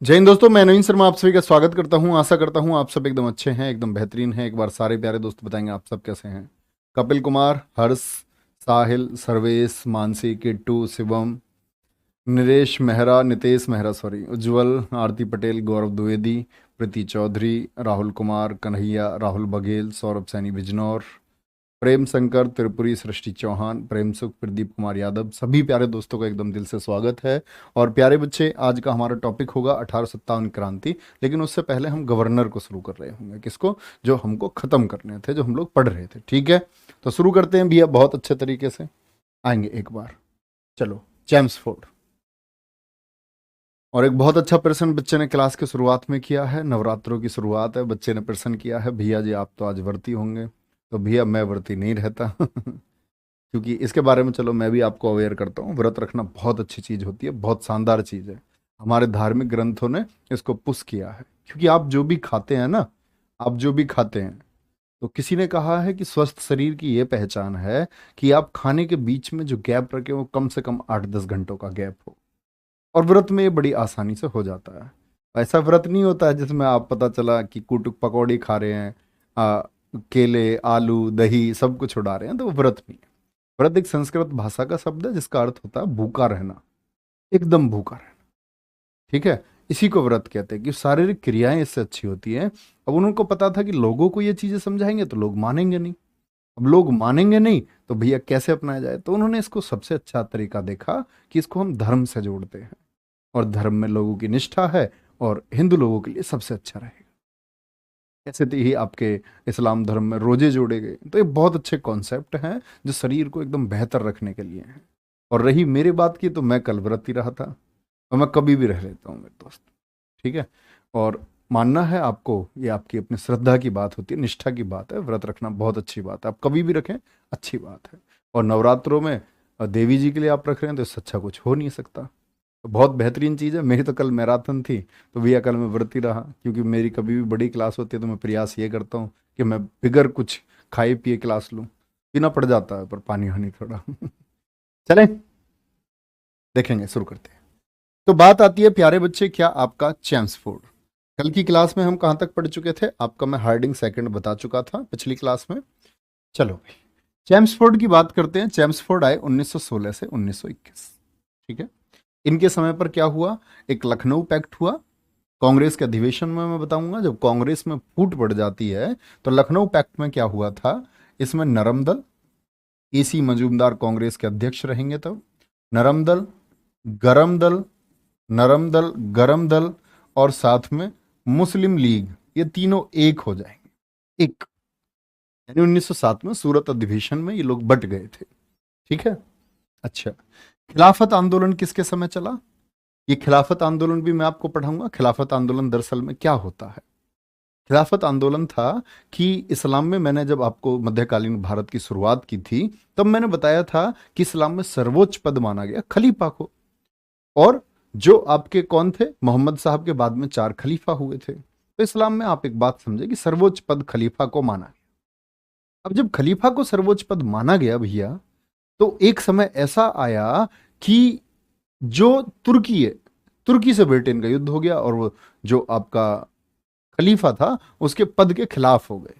जय हिंद दोस्तों, मैं नवीन शर्मा आप सभी का स्वागत करता हूं। आशा करता हूं आप सब एकदम अच्छे हैं, एकदम बेहतरीन हैं। एक बार सारे प्यारे दोस्त बताएंगे आप सब कैसे हैं। कपिल कुमार, हर्ष, साहिल, सर्वेश, मानसी, किट्टू, शिवम, नरेश मेहरा, नितेश मेहरा, सॉरी, उज्जवल, आरती पटेल, गौरव द्विवेदी, प्रीति चौधरी, राहुल कुमार, कन्हैया, राहुल बघेल, सौरभ सैनी बिजनौर, प्रेम शंकर, त्रिपुरी, सृष्टि चौहान, प्रेम सुख, प्रदीप कुमार यादव, सभी प्यारे दोस्तों का एकदम दिल से स्वागत है। और प्यारे बच्चे, आज का हमारा टॉपिक होगा 1857 क्रांति। लेकिन उससे पहले हम गवर्नर को शुरू कर रहे होंगे, किसको, जो हमको खत्म करने थे, जो हम लोग पढ़ रहे थे। ठीक है, तो शुरू करते हैं भैया। बहुत अच्छे तरीके से आएंगे एक बार। चलो, चैम्सफोर्ड। और एक बहुत अच्छा प्रश्न बच्चे ने क्लास के शुरुआत में किया है। नवरात्रों की शुरुआत है, बच्चे ने प्रश्न किया है, भैया जी आप तो आज व्रती होंगे। तो भैया मैं व्रती नहीं रहता क्योंकि इसके बारे में चलो मैं भी आपको अवेयर करता हूँ। व्रत रखना बहुत अच्छी चीज़ होती है, बहुत शानदार चीज़ है। हमारे धार्मिक ग्रंथों ने इसको पुश किया है, क्योंकि आप जो भी खाते हैं ना, आप जो भी खाते हैं, तो किसी ने कहा है कि स्वस्थ शरीर की ये पहचान है कि आप खाने के बीच में जो गैप रखें वो कम से कम 8-10 घंटों का गैप हो। और व्रत में ये बड़ी आसानी से हो जाता है। ऐसा व्रत नहीं होता है जिसमें आप पता चला कि कुटुक पकौड़ी खा रहे हैं, केले, आलू, दही सब कुछ उड़ा रहे हैं, तो वो व्रत नहीं है। व्रत एक संस्कृत भाषा का शब्द है जिसका अर्थ होता है भूखा रहना, एकदम भूखा रहना। ठीक है, इसी को व्रत कहते हैं कि शारीरिक क्रियाएं इससे अच्छी होती हैं। अब उनको पता था कि लोगों को ये चीजें समझाएंगे तो लोग मानेंगे नहीं। अब लोग मानेंगे नहीं तो भैया कैसे अपनाया जाए, तो उन्होंने इसको सबसे अच्छा तरीका देखा कि इसको हम धर्म से जोड़ते हैं। और धर्म में लोगों की निष्ठा है, और हिंदू लोगों के लिए सबसे अच्छा रहेगा। ऐसे तो ही आपके इस्लाम धर्म में रोजे जोड़े गए, तो ये बहुत अच्छे कॉन्सेप्ट हैं जो शरीर को एकदम बेहतर रखने के लिए हैं। और रही मेरी बात की, तो मैं कल व्रत ही रहा था, और मैं कभी भी रह लेता हूँ मेरे दोस्त। ठीक है, और मानना है आपको, ये आपकी अपनी श्रद्धा की बात होती है, निष्ठा की बात है। व्रत रखना बहुत अच्छी बात है, आप कभी भी रखें, अच्छी बात है। और नवरात्रों में देवी जी के लिए आप रख रहे हैं, तो इससे अच्छा कुछ हो नहीं सकता। तो बहुत बेहतरीन चीज़ है। मेरी तो कल मैराथन थी, तो भैया कल मैं व्रती रहा, क्योंकि मेरी कभी भी बड़ी क्लास होती है तो मैं प्रयास ये करता हूँ कि मैं बिगर कुछ खाए पिए क्लास लूँ। पीना पड़ जाता है पर पानी वानी थोड़ा चलें, देखेंगे, शुरू करते हैं। तो बात आती है प्यारे बच्चे, क्या आपका चैम्सफोर्ड। कल की क्लास में हम कहाँ तक पढ़ चुके थे, आपका मैं हार्डिंग सेकंड बता चुका था पिछली क्लास में। चलो भाई, चैम्सफोर्ड की बात करते हैं। चैम्सफोर्ड आए 1916 से 1921। ठीक है, इनके समय पर क्या हुआ, एक लखनऊ पैक्ट हुआ। कांग्रेस के अधिवेशन में मैं बताऊंगा, जब कांग्रेस में फूट पड़ जाती है तो लखनऊ पैक्ट में क्या हुआ था। इसमें नरम दल, एसी मजूमदार कांग्रेस के अध्यक्ष रहेंगे तब। नरम दल, गरम दल, नरम दल, गरम दल, और साथ में मुस्लिम लीग, ये तीनों एक हो जाएंगे, एक। यानी 1907 में सूरत अधिवेशन में ये लोग बट गए थे। ठीक है, अच्छा, खिलाफत आंदोलन किसके समय चला, ये खिलाफत आंदोलन भी मैं आपको पढ़ाऊंगा। खिलाफत आंदोलन दरअसल में क्या होता है। खिलाफत आंदोलन था कि इस्लाम में, मैंने जब आपको मध्यकालीन भारत की शुरुआत की थी, तब मैंने बताया था कि इस्लाम में सर्वोच्च पद माना गया खलीफा को। और जो आपके कौन थे, मोहम्मद साहब के बाद में 4 खलीफा हुए थे। तो इस्लाम में आप एक बात समझे कि सर्वोच्च पद खलीफा को माना गया। अब जब खलीफा को सर्वोच्च पद माना गया भैया, तो एक समय ऐसा आया कि जो तुर्की है, तुर्की से ब्रिटेन का युद्ध हो गया, और वो जो आपका खलीफा था उसके पद के खिलाफ हो गए।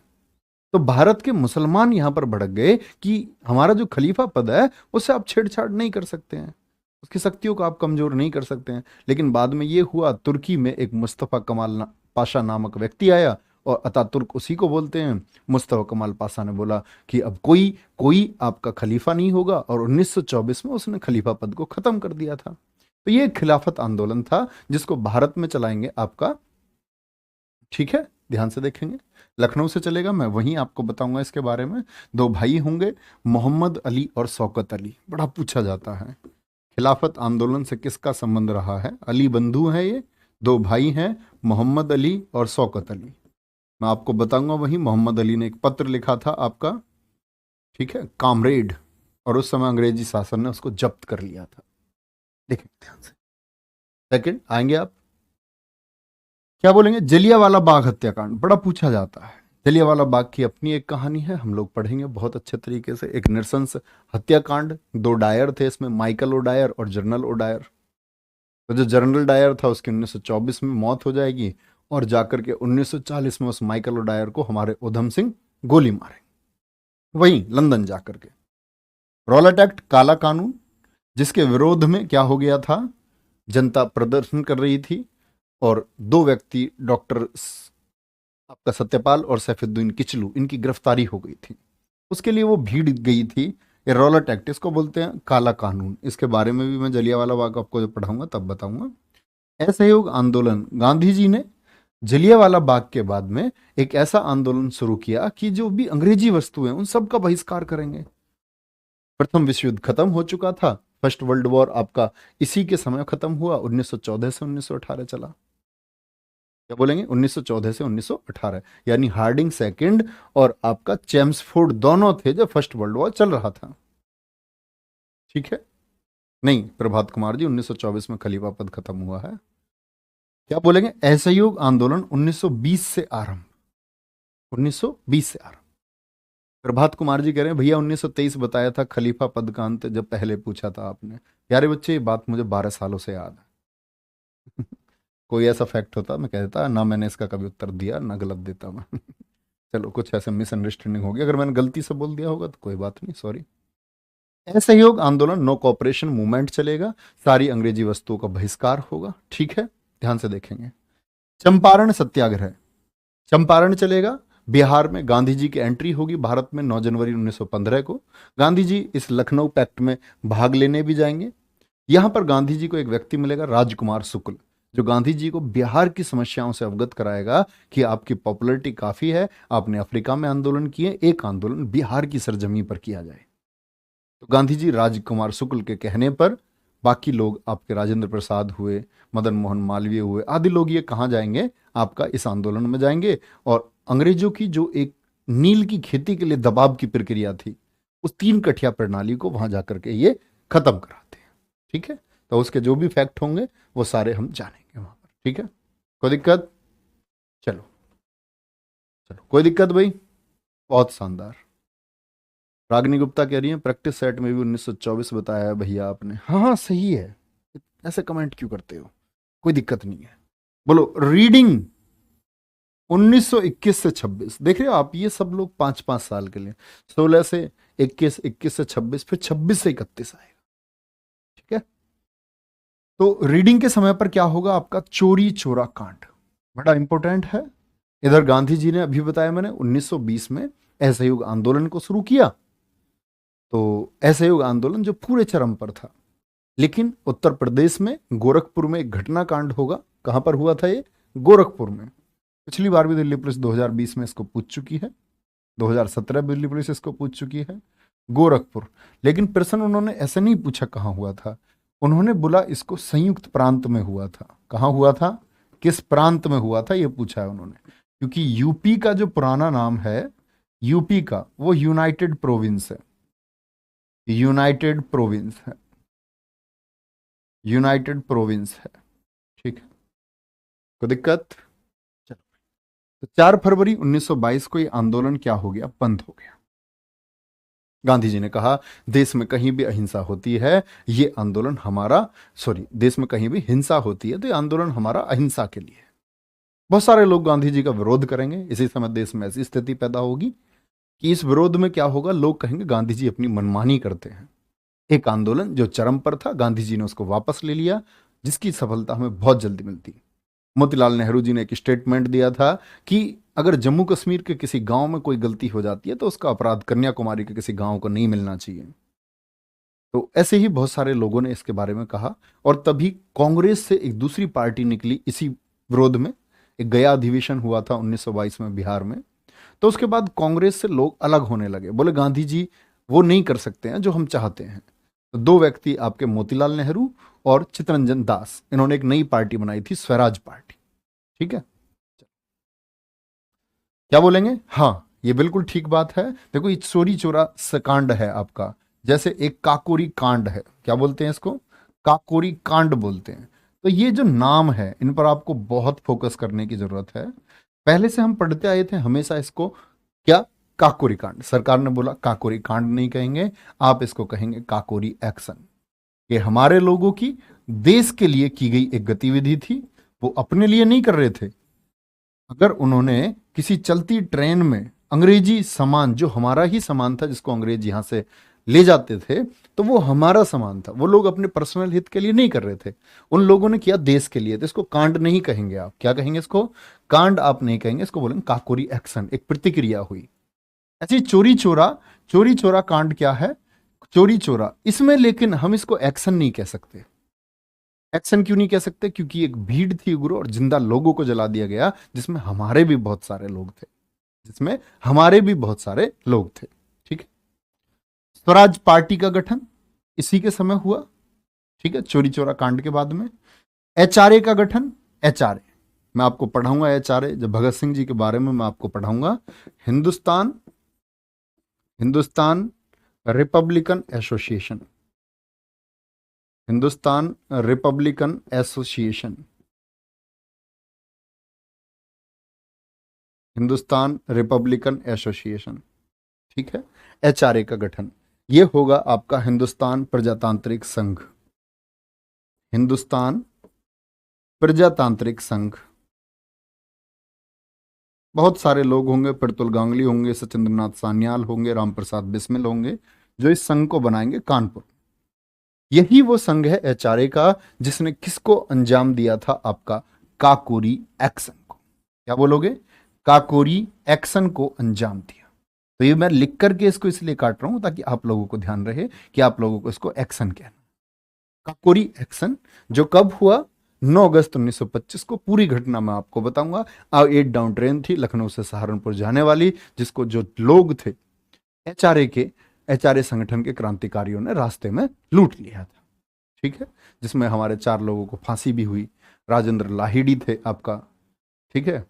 तो भारत के मुसलमान यहां पर भड़क गए कि हमारा जो खलीफा पद है उससे आप छेड़छाड़ नहीं कर सकते हैं, उसकी शक्तियों को आप कमजोर नहीं कर सकते हैं। लेकिन बाद में ये हुआ, तुर्की में एक मुस्तफ़ा कमाल पाशा नामक व्यक्ति आया, और अतातुर्क उसी को बोलते हैं। मुस्तफ़ा कमाल पाशा ने बोला कि अब कोई कोई आपका खलीफा नहीं होगा, और 1924 में उसने खलीफा पद को खत्म कर दिया था। तो ये खिलाफत आंदोलन था जिसको भारत में चलाएंगे आपका। ठीक है, ध्यान से देखेंगे, लखनऊ से चलेगा, मैं वहीं आपको बताऊंगा इसके बारे में। 2 भाई होंगे, मोहम्मद अली और शौकत अली, बड़ा पूछा जाता है खिलाफत आंदोलन से किसका संबंध रहा है। अली बंधु हैं ये, 2 भाई हैं, मोहम्मद अली और शौकत अली। मैं आपको बताऊंगा वहीं। मोहम्मद अली ने एक पत्र लिखा था आपका, ठीक है, कामरेड, और उस समय अंग्रेजी शासन ने उसको जब्त कर लिया था। देखें ध्यान से, सेकंड आएंगे आप, क्या बोलेंगे, जलियांवाला बाग हत्याकांड, बड़ा पूछा जाता है। जलियांवाला बाग की अपनी एक कहानी है, हम लोग पढ़ेंगे बहुत अच्छे तरीके से। एक नृशंस हत्याकांड, 2 डायर थे इसमें, माइकल ओडायर और जनरल ओडायर। तो जो जनरल डायर था उसकी 1924 में मौत हो जाएगी, और जाकर के 1940 में उस माइकल ओडायर को हमारे उधम सिंह गोली मारेंगे, वहीं लंदन जाकर के। रॉलेट एक्ट, काला कानून, जिसके विरोध में क्या हो गया था, जनता प्रदर्शन कर रही थी और दो व्यक्ति, डॉक्टर आपका सत्यपाल और सैफुद्दीन किचलू, इनकी गिरफ्तारी हो गई थी। उसके लिए वो भीड़ गई थी। ये रॉलेट एक्ट, इसको बोलते हैं काला कानून। इसके बारे में भी मैं जलियांवाला बाग आपको जब पढ़ाऊंगा तब बताऊंगा। असहयोग आंदोलन, गांधी जी ने जलियांवाला बाग के बाद में एक ऐसा आंदोलन शुरू किया कि जो भी अंग्रेजी वस्तु है उन सब का बहिष्कार करेंगे। प्रथम विश्व युद्ध खत्म हो चुका था, फर्स्ट वर्ल्ड वॉर आपका इसी के समय खत्म हुआ, 1914 से 1918 चला। क्या बोलेंगे, 1914 से 1918, यानी हार्डिंग सेकंड और आपका चेम्सफोर्ड दोनों थे जब फर्स्ट वर्ल्ड वॉर चल रहा था। ठीक है, नहीं प्रभात कुमार जी, 1924 में खलीफा पद खत्म हुआ है। क्या बोलेंगे, असहयोग आंदोलन 1920 से आरंभ, 1920 से आरंभ। प्रभात कुमार जी कह रहे हैं भैया 1923 बताया था खलीफा पद का अंत, जब पहले पूछा था आपने। प्यारे बच्चे, ये बात मुझे 12 सालों से याद है। कोई ऐसा फैक्ट होता मैं कह देता, ना मैंने इसका कभी उत्तर दिया ना गलत देता मैं। चलो, कुछ ऐसे मिसअंडरस्टैंडिंग होगी, अगर मैंने गलती से बोल दिया होगा तो कोई बात नहीं, सॉरी। असहयोग आंदोलन, नो कॉपरेशन मूवमेंट चलेगा, सारी अंग्रेजी वस्तुओं का बहिष्कार होगा। ठीक है, ध्यान से देखेंगे। चंपारण सत्याग्रह, चंपारण चलेगा, बिहार में गांधी जी की एंट्री होगी भारत में 9 जनवरी 1915 को। गांधी जी इस लखनऊ पैक्ट में भाग लेने भी जाएंगे। यहां पर गांधी जी को एक व्यक्ति मिलेगा, राजकुमार शुक्ल, जो गांधी जी को बिहार की समस्याओं से अवगत कराएगा कि आपकी पॉपुलैरिटी काफी है, आपने अफ्रीका में आंदोलन किए, एक आंदोलन बिहार की सरजमी पर किया जाए। तो गांधी जी राजकुमार शुक्ल के कहने पर बाकी लोग, आपके राजेंद्र प्रसाद हुए, मदन मोहन मालवीय हुए, आदि लोग, ये कहाँ जाएंगे, आपका इस आंदोलन में जाएंगे और अंग्रेजों की जो एक नील की खेती के लिए दबाव की प्रक्रिया थी, उस 3 कठिया प्रणाली को वहां जाकर के ये खत्म कराते हैं। ठीक है, तो उसके जो भी फैक्ट होंगे वो सारे हम जानेंगे वहां पर। ठीक है, कोई दिक्कत? चलो चलो, कोई दिक्कत भाई? बहुत शानदार। रागिनी गुप्ता कह रही है प्रैक्टिस सेट में भी 1924 बताया है भैया आपने। हाँ हाँ सही है, ऐसे कमेंट क्यों करते हो, कोई दिक्कत नहीं है। बोलो रीडिंग 1921 से 26, देख रहे हो आप, ये सब लोग 5-5 साल के लिए, 16 से 21, 21 से 26, फिर 26 से 31 आएगा। ठीक है, तो रीडिंग के समय पर क्या होगा, आपका चोरी चोरा कांड बड़ा इंपॉर्टेंट है। इधर गांधी जी ने अभी बताया मैंने 1920 में असहयोग आंदोलन को शुरू किया, तो असहयोग आंदोलन जो पूरे चरम पर था, लेकिन उत्तर प्रदेश में गोरखपुर में एक घटना कांड होगा। कहां पर हुआ था ये, गोरखपुर में। पिछली बार भी दिल्ली पुलिस 2020 में इसको पूछ चुकी है, 2017 दिल्ली पुलिस इसको पूछ चुकी है, गोरखपुर। लेकिन प्रश्न उन्होंने ऐसे नहीं पूछा कहां हुआ था, उन्होंने बोला इसको संयुक्त प्रांत में हुआ था। कहां हुआ था, किस प्रांत में हुआ था, ये पूछा है उन्होंने, क्योंकि यूपी का जो पुराना नाम है, यूपी का, वो यूनाइटेड प्रोविंस है, यूनाइटेड प्रोविंस है, यूनाइटेड प्रोविंस है। ठीक है, कोई दिक्कत? चलो, तो 4 फरवरी 1922 को ये आंदोलन क्या हो गया, बंद हो गया। गांधी जी ने कहा देश में कहीं भी अहिंसा होती है, ये आंदोलन हमारा, सॉरी, देश में कहीं भी हिंसा होती है तो ये आंदोलन हमारा अहिंसा के लिए है। बहुत सारे लोग गांधी जी का विरोध करेंगे, इसी समय देश में ऐसी स्थिति पैदा होगी कि इस विरोध में क्या होगा, लोग कहेंगे गांधी जी अपनी मनमानी करते हैं। एक आंदोलन जो चरम पर था, गांधी जी ने उसको वापस ले लिया, जिसकी सफलता हमें बहुत जल्दी मिलती। मोतीलाल नेहरू जी ने एक स्टेटमेंट दिया था कि अगर जम्मू कश्मीर के किसी गांव में कोई गलती हो जाती है तो उसका अपराध कन्याकुमारी के किसी गांव को नहीं मिलना चाहिए। तो ऐसे ही बहुत सारे लोगों ने इसके बारे में कहा, और तभी कांग्रेस से एक दूसरी पार्टी निकली इसी विरोध में। एक गया अधिवेशन हुआ था 1922 में बिहार में, तो उसके बाद कांग्रेस से लोग अलग होने लगे, बोले गांधी जी वो नहीं कर सकते हैं जो हम चाहते हैं। तो 2 व्यक्ति आपके मोतीलाल नेहरू और चित्तरंजन दास, इन्होंने एक नई पार्टी बनाई थी, स्वराज पार्टी। ठीक है, क्या बोलेंगे, हाँ ये बिल्कुल ठीक बात है। देखो ये चोरी चोरा कांड है आपका, जैसे एक काकोरी कांड है, क्या बोलते हैं इसको, काकोरी कांड बोलते हैं। तो ये जो नाम है, इन पर आपको बहुत फोकस करने की जरूरत है। पहले से हम पढ़ते आए थे हमेशा इसको, क्या, काकोरी कांड। सरकार ने बोला काकोरी कांड नहीं कहेंगे, आप इसको कहेंगे काकोरी एक्शन। ये हमारे लोगों की देश के लिए की गई एक गतिविधि थी, वो अपने लिए नहीं कर रहे थे। अगर उन्होंने किसी चलती ट्रेन में अंग्रेजी सामान, जो हमारा ही सामान था जिसको अंग्रेज यहां से ले जाते थे, तो वो हमारा सामान था, वो लोग अपने पर्सनल हित के लिए नहीं कर रहे थे, उन लोगों ने किया देश के लिए। तो इसको कांड नहीं कहेंगे आप, क्या कहेंगे इसको? कांड आप नहीं कहेंगे, इसको बोलेंगे काकोरी एक्शन, एक प्रतिक्रिया हुई। ऐसे चोरी चोरा कांड क्या है? चोरी चोरा, इसमें लेकिन हम इसको एक्शन नहीं कह सकते। एक्शन क्यों नहीं कह सकते? क्योंकि एक भीड़ थी गुरु, और जिंदा लोगों को जला दिया गया, जिसमें हमारे भी बहुत सारे लोग थे, जिसमें हमारे भी बहुत सारे लोग थे। ठीक है। स्वराज पार्टी का गठन इसी के समय हुआ। ठीक है, चोरी चोरा कांड के बाद में। एचआरए का गठन, एचआरए मैं आपको पढ़ाऊंगा, एचआरए जब भगत सिंह जी के बारे में मैं आपको पढ़ाऊंगा। Hindustan Hindustan Republican association, Hindustan Republican association, Hindustan Republican association. ठीक है। एचआरए का गठन ये होगा आपका हिंदुस्तान प्रजातांत्रिक संघ, हिंदुस्तान प्रजातांत्रिक संघ। बहुत सारे लोग होंगे, प्रतुल गांगुली होंगे, सचिंद्रनाथ सान्याल होंगे, रामप्रसाद बिस्मिल होंगे, जो इस संघ को बनाएंगे कानपुर। यही वो संघ है एचआरए का, जिसने किसको अंजाम दिया था? आपका काकोरी एक्शन को। क्या बोलोगे? काकोरी एक्शन को अंजाम दिया। तो ये मैं लिख करके इसको इसलिए काट रहा हूं ताकि आप लोगों को ध्यान रहे कि आप लोगों को इसको एक्शन कहना। काकोरी एक्शन जो कब हुआ? 9 अगस्त 1925 को। पूरी घटना मैं आपको बताऊंगा। 8 डाउन ट्रेन थी लखनऊ से सहारनपुर जाने वाली, जिसको जो लोग थे एचआरए संगठन के क्रांतिकारियों ने रास्ते में लूट लिया था। ठीक है। जिसमें हमारे 4 लोगों को फांसी भी हुई। राजेंद्र लाहिड़ी थे आपका। ठीक है।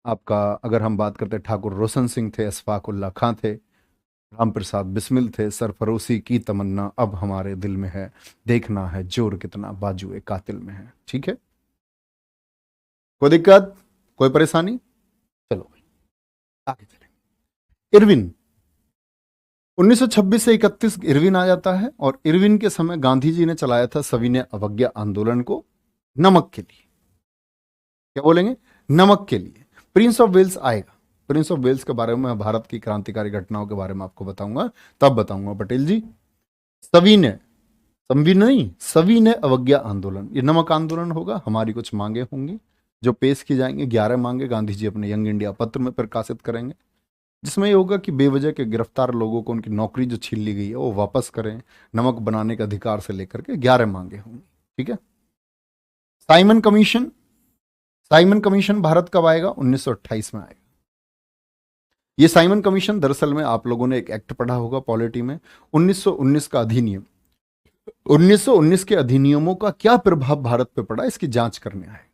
आपका अगर हम बात करते, ठाकुर रोशन सिंह थे, अशफाक उल्ला खां थे, राम प्रसाद बिस्मिल थे। सरफरोशी की तमन्ना अब हमारे दिल में है, देखना है जोर कितना बाजुए कातिल में है। ठीक है। कोई दिक्कत, कोई परेशानी? चलो भाई आगे चलें। इरविन 1926 से 31 इरविन आ जाता है, और इरविन के समय गांधी जी ने चलाया था सविनय अवज्ञा आंदोलन को, नमक के लिए। क्या बोलेंगे? नमक के लिए। प्रिंस ऑफ वेल्स आएगा, प्रिंस ऑफ वेल्स के बारे में, भारत की क्रांतिकारी घटनाओं के बारे में आपको बताऊंगा, तब बताऊंगा। पटेल जी, सविनय, संविनय नहीं, सविनय अवज्ञा आंदोलन, ये नमक आंदोलन होगा। हमारी कुछ मांगे होंगी जो पेश की जाएंगी। 11 मांगे गांधी जी अपने यंग इंडिया पत्र में प्रकाशित करेंगे, जिसमें ये होगा कि बेवजह के गिरफ्तार लोगों को उनकी नौकरी जो छीन ली गई है वो वापस करें, नमक बनाने के अधिकार से लेकर के 11 मांगे होंगी। ठीक है। Simon commission, Simon commission Bharat कब आएगा? 1928 में आएगा। ये साइमन कमीशन दरअसल में आप लोगों ने एक एक्ट पढ़ा होगा पॉलिटी में, 1919 का अधिनियम। 1919 के अधिनियमों का क्या प्रभाव भारत पे पड़ा, इसकी जांच करने आए।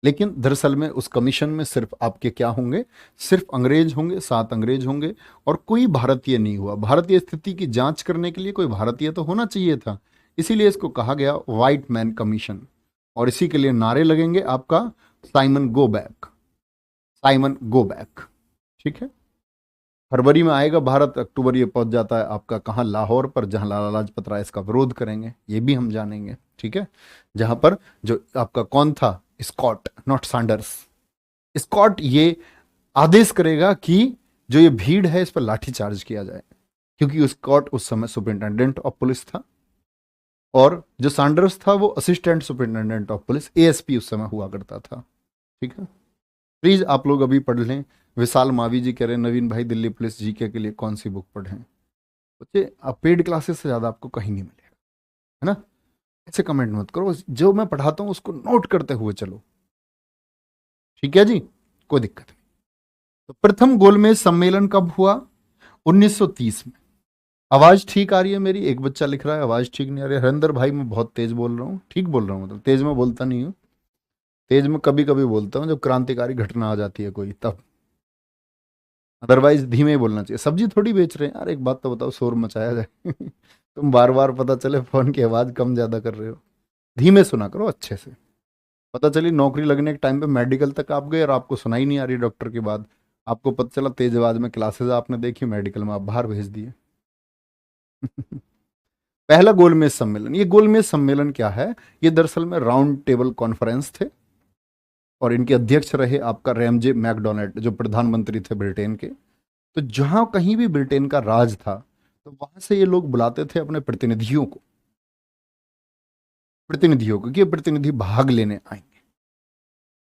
लेकिन दरअसल में उस कमीशन में सिर्फ आपके क्या होंगे? सिर्फ अंग्रेज होंगे, 7 अंग्रेज होंगे, और कोई भारतीय नहीं हुआ। भारतीय स्थिति की जांच करने के लिए कोई भारतीय तो होना चाहिए था, इसीलिए इसको कहा गया व्हाइट मैन कमीशन। और इसी के लिए नारे लगेंगे आपका Simon go back, Simon go back. ठीक है। फरवरी में आएगा भारत, अक्टूबर ये पहुंच जाता है आपका कहाँ? लाहौर पर, जहां लाला लाजपत राय इसका विरोध करेंगे, ये भी हम जानेंगे। ठीक है। जहां पर जो आपका कौन था? स्कॉट, नॉट सैंडर्स, स्कॉट ये आदेश करेगा कि जो ये भीड़ है इस पर लाठीचार्ज किया जाए, क्योंकि स्कॉट उस समय सुपरिंटेंडेंट ऑफ पुलिस था, और जो सैंडर्स था वो assistant superintendent of police, ASP उस समय हुआ करता था। ठीक है। प्लीज आप लोग अभी पढ़ लें। विशाल मावी जी कह रहे हैं नवीन भाई दिल्ली पुलिस जीके के लिए कौन सी बुक पढ़ें? बच्चे आप पेड क्लासेस से ज्यादा आपको कहीं नहीं मिलेगा, है ना। ऐसे कमेंट मत करो, जो मैं पढ़ाता हूं उसको नोट करते हुए चलो। ठीक है जी, कोई दिक्कत नहीं। तो प्रथम गोलमेज सम्मेलन कब हुआ? 1930 में। आवाज ठीक आ रही है मेरी? एक बच्चा लिख रहा है आवाज ठीक नहीं आ रही है। हरिंदर भाई मैं बहुत तेज बोल रहा हूँ? ठीक बोल रहा हूँ? मतलब तेज में बोलता नहीं हूँ, तेज में कभी कभी बोलता हूँ जब क्रांतिकारी घटना आ जाती है कोई, तब। अदरवाइज धीमे ही बोलना चाहिए। सब्जी थोड़ी बेच रहे हैं यार, एक बात तो बताओ, शोर मचाया जाए तुम बार बार पता चले फोन की आवाज कम ज्यादा कर रहे हो। धीमे सुना करो अच्छे से। पता चली नौकरी लगने के टाइम पे मेडिकल तक आप गए और आपको सुनाई नहीं आ रही डॉक्टर की बात, आपको पता चला तेज आवाज में क्लासेस आपने देखी, मेडिकल में आप बाहर भेज दिए पहला गोलमेज सम्मेलन। ये गोलमेज सम्मेलन क्या है? ये दरअसल में राउंड टेबल कॉन्फ्रेंस थे और इनके अध्यक्ष रहे आपका रैमजे मैकडोनाल्ड, जो प्रधानमंत्री थे ब्रिटेन के। तो जहां कहीं भी ब्रिटेन का राज था तो वहां से ये लोग बुलाते थे अपने प्रतिनिधियों को कि ये प्रतिनिधि भाग लेने आएंगे,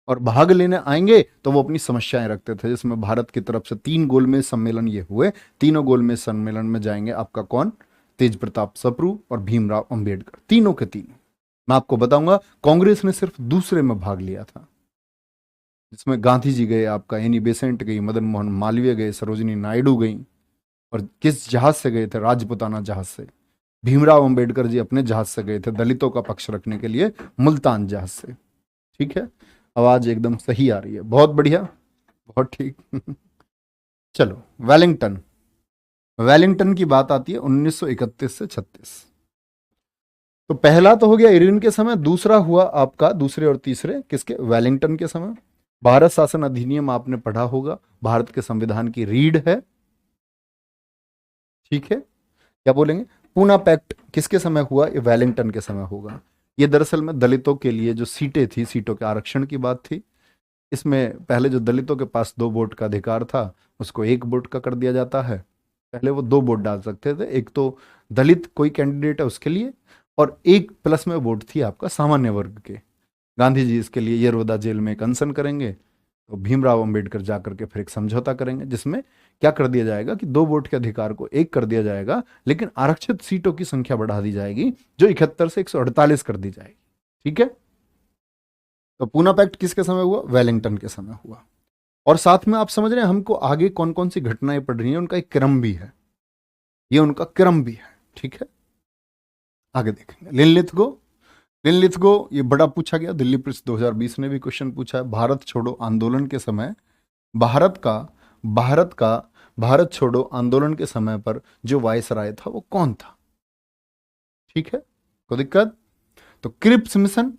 और भाग लेने आएंगे तो वो अपनी समस्याएं रखते थे, जिसमें भारत की तरफ से 3 गोलमेज सम्मेलन ये हुए। तीनों गोलमेज सम्मेलन में जाएंगे आपका कौन? तेज प्रताप सप्रू और भीमराव अंबेडकर, तीनों के तीनों। मैं आपको बताऊंगा, कांग्रेस ने सिर्फ दूसरे में भाग लिया था, जिसमें गांधी जी गए, आपका एनी बेसेंट गई, मदन मोहन मालवीय गए, सरोजिनी नायडू गई। और किस जहाज से गए थे? राजपुताना जहाज से। भीमराव अंबेडकर जी अपने जहाज से गए थे, दलितों का पक्ष रखने के लिए, मुल्तान जहाज से। ठीक है, आवाज एकदम सही आ रही है, बहुत बढ़िया, बहुत ठीक। चलो, वेलिंगटन। वेलिंगटन की बात आती है 1931 से 36। तो पहला तो हो गया इरविन के समय, दूसरा हुआ आपका, दूसरे और तीसरे किसके? वेलिंगटन के समय। भारत शासन अधिनियम आपने पढ़ा होगा, भारत के संविधान की रीढ़ है। ठीक है, क्या बोलेंगे? पूना पैक्ट किसके समय हुआ? ये वेलिंगटन के समय होगा। ये दरअसल में दलितों के लिए जो सीटें थी, सीटों के आरक्षण की बात थी। इसमें पहले जो दलितों के पास 2 वोट का अधिकार था, उसको 1 वोट का कर दिया जाता है। पहले वो 2 वोट डाल सकते थे, एक तो दलित कोई कैंडिडेट है उसके लिए, और एक प्लस में वोट थी आपका सामान्य वर्ग के। गांधी जी इसके लिए यरवदा जेल में एक अनशन करेंगे, तो भीमराव अंबेडकर जाकर के फिर एक समझौता करेंगे, जिसमें क्या कर दिया जाएगा कि 2 वोट के अधिकार को 1 कर दिया जाएगा, लेकिन आरक्षित सीटों की संख्या बढ़ा दी जाएगी, जो 71 से 148 कर दी जाएगी। ठीक है, तो पूना पैक्ट किसके समय हुआ? वेलिंगटन के समय हुआ। और साथ में आप समझ रहे हैं हमको आगे कौन कौन सी घटनाएं पड़ रही हैं, उनका एक क्रम भी है, ये उनका क्रम भी है। ठीक है, आगे देखेंगे। लिनलिथगो ये बड़ा पूछा गया, दिल्ली पृष्ठ 2020 ने भी क्वेश्चन पूछा है। भारत छोड़ो आंदोलन के समय, भारत का भारत का भारत छोड़ो आंदोलन के समय पर जो वायसराय था वो कौन था? ठीक है, कोई दिक्कत? तो क्रिप्स मिशन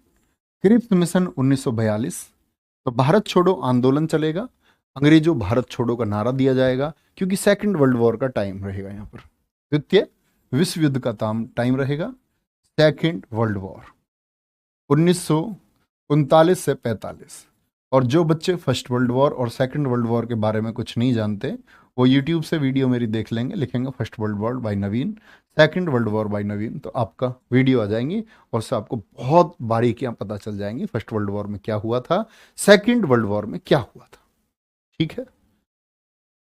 1942। तो भारत छोड़ो आंदोलन चलेगा, अंग्रेजों भारत छोड़ो का नारा दिया जाएगा, क्योंकि सेकंड वर्ल्ड वॉर का टाइम रहेगा यहाँ पर, द्वितीय विश्व युद्ध का टाइम रहेगा, सेकंड वर्ल्ड वॉर 1939 से 45। और जो बच्चे फर्स्ट वर्ल्ड वॉर और सेकंड वर्ल्ड वॉर के बारे में कुछ नहीं जानते, वो यूट्यूब से वीडियो मेरी देख लेंगे, लिखेंगे फर्स्ट वर्ल्ड वॉर बाय नवीन, सेकंड वर्ल्ड वॉर बाय नवीन, तो आपका वीडियो आ जाएंगी, और उससे आपको बहुत बारीकियां पता चल जाएंगी, फर्स्ट वर्ल्ड वॉर में क्या हुआ था, सेकंड वर्ल्ड वॉर में क्या हुआ था। ठीक है,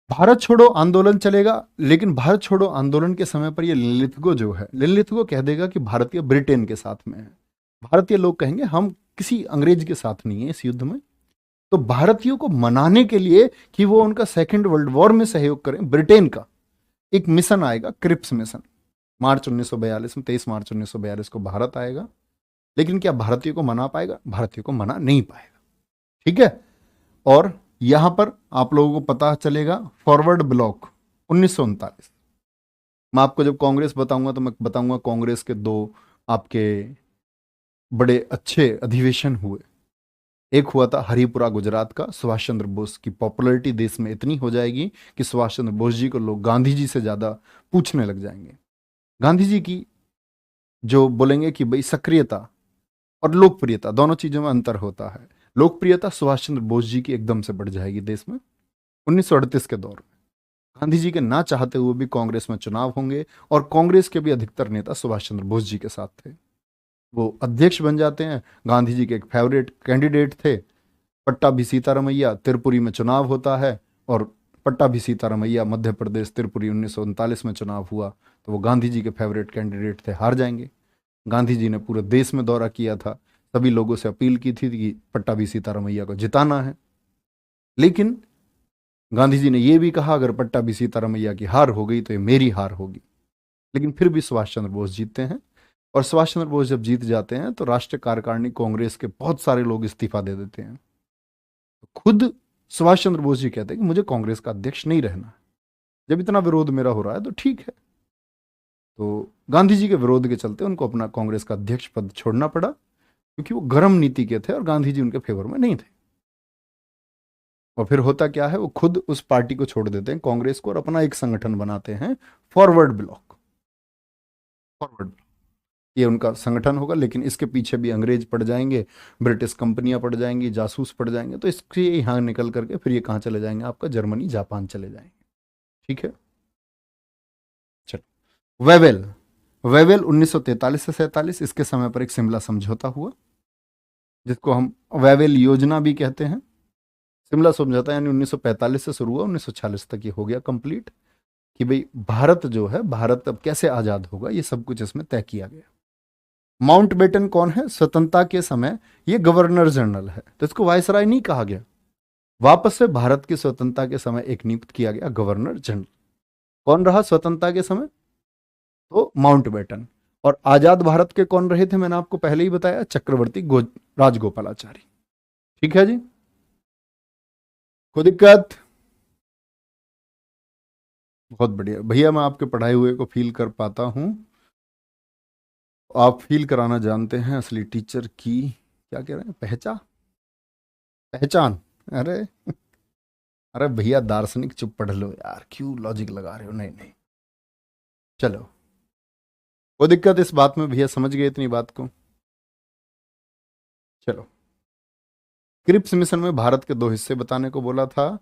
भारत छोड़ो आंदोलन चलेगा, लेकिन भारत छोड़ो आंदोलन के समय पर ये लिनलिथगो जो है, लिनलिथगो कह देगा कि भारतीय ब्रिटेन के साथ में है। भारतीय लोग कहेंगे हम किसी अंग्रेज के साथ नहीं है इस युद्ध में। तो भारतीयों को मनाने के लिए कि वो उनका सेकंड वर्ल्ड वॉर में सहयोग करें, ब्रिटेन का एक मिशन आएगा, क्रिप्स मिशन, मार्च 1942 में, 23 मार्च 1942 को भारत आएगा। लेकिन क्या भारतीयों को मना पाएगा? भारतीयों को मना नहीं पाएगा। ठीक है, और यहां पर आप लोगों को पता चलेगा फॉरवर्ड ब्लॉक 1939। मैं आपको जब कांग्रेस बताऊंगा तो मैं बताऊंगा कांग्रेस के 2 आपके बड़े अच्छे अधिवेशन हुए। एक हुआ था हरिपुरा गुजरात का, सुभाष चंद्र बोस की पॉपुलैरिटी देश में इतनी हो जाएगी कि सुभाष चंद्र बोस जी को लोग गांधी जी से ज्यादा पूछने लग जाएंगे। गांधी जी की जो बोलेंगे कि भाई सक्रियता और लोकप्रियता, दोनों चीजों में अंतर होता है। लोकप्रियता सुभाष चंद्र बोस जी की एकदम से बढ़ जाएगी देश में 1938 के दौर में। गांधी जी के ना चाहते हुए भी कांग्रेस में चुनाव होंगे, और कांग्रेस के भी अधिकतर नेता सुभाष चंद्र बोस जी के साथ थे। वो अध्यक्ष बन जाते हैं। गांधी जी के एक फेवरेट कैंडिडेट थे पट्टाभी सीतारामैया, त्रिपुरी में चुनाव होता है, और पट्टाभी सीतारामैया मध्य प्रदेश त्रिपुरी 1939 में चुनाव हुआ, तो वो गांधी जी के फेवरेट कैंडिडेट थे, हार जाएंगे। गांधी जी ने पूरे देश में दौरा किया था, सभी लोगों से अपील की थी कि पट्टाभी सीतारामैया को जिताना है। लेकिन गांधी जी ने यह भी कहा अगर पट्टाभी सीतारामैया की हार हो गई तो ये मेरी हार होगी। लेकिन फिर भी सुभाष चंद्र बोस जीतते हैं, और सुभाष चंद्र बोस जब जीत जाते हैं तो राष्ट्रीय कार्यकारिणी कांग्रेस के बहुत सारे लोग इस्तीफा दे देते हैं। खुद सुभाष चंद्र बोस जी कहते हैं कि मुझे कांग्रेस का अध्यक्ष नहीं रहना है, जब इतना विरोध मेरा हो रहा है तो ठीक है। तो गांधी जी के विरोध के चलते उनको अपना कांग्रेस का अध्यक्ष पद छोड़ना पड़ा, क्योंकि वो गर्म नीति के थे और गांधी जी उनके फेवर में नहीं थे। और फिर होता क्या है, वो खुद उस पार्टी को छोड़ देते हैं कांग्रेस को, और अपना एक संगठन बनाते हैं, फॉरवर्ड ब्लॉक। फॉरवर्ड ये उनका संगठन होगा, लेकिन इसके पीछे भी अंग्रेज पड़ जाएंगे, ब्रिटिश कंपनियां पड़ जाएंगी, जासूस पड़ जाएंगे, तो इसके यहाँ निकल करके फिर ये कहाँ चले जाएंगे, आपका जर्मनी जापान चले जाएंगे। ठीक है, चलो। वेवेल, वेवेल 1943 से 47, इसके समय पर एक शिमला समझौता हुआ, जिसको हम वेवेल योजना भी कहते हैं। शिमला समझौता यानी 1945 से शुरू हुआ, 1946 तक ये हो गया कंप्लीट, कि भाई भारत जो है, भारत अब कैसे आजाद होगा, ये सब कुछ इसमें तय किया गया। माउंटबेटन कौन है? स्वतंत्रता के समय ये गवर्नर जनरल है, तो इसको वायसराय नहीं कहा गया, वापस से भारत की स्वतंत्रता के समय एक नियुक्त किया गया गवर्नर जनरल। कौन रहा स्वतंत्रता के समय? तो माउंटबेटन। और आजाद भारत के कौन रहे थे? मैंने आपको पहले ही बताया, चक्रवर्ती राजगोपालाचारी। ठीक है जी, कोई दिक्कत? बहुत बढ़िया भैया, मैं आपके पढ़ाए हुए को फील कर पाता हूं, आप फील कराना जानते हैं असली टीचर की क्या कह रहे हैं, पहचान। अरे अरे भैया दार्शनिक, चुप पढ़ लो यार, क्यों लॉजिक लगा रहे हो? नहीं नहीं, चलो, कोई दिक्कत इस बात में? भैया समझ गए इतनी बात को? चलो, क्रिप्स मिशन में भारत के दो हिस्से बताने को बोला था,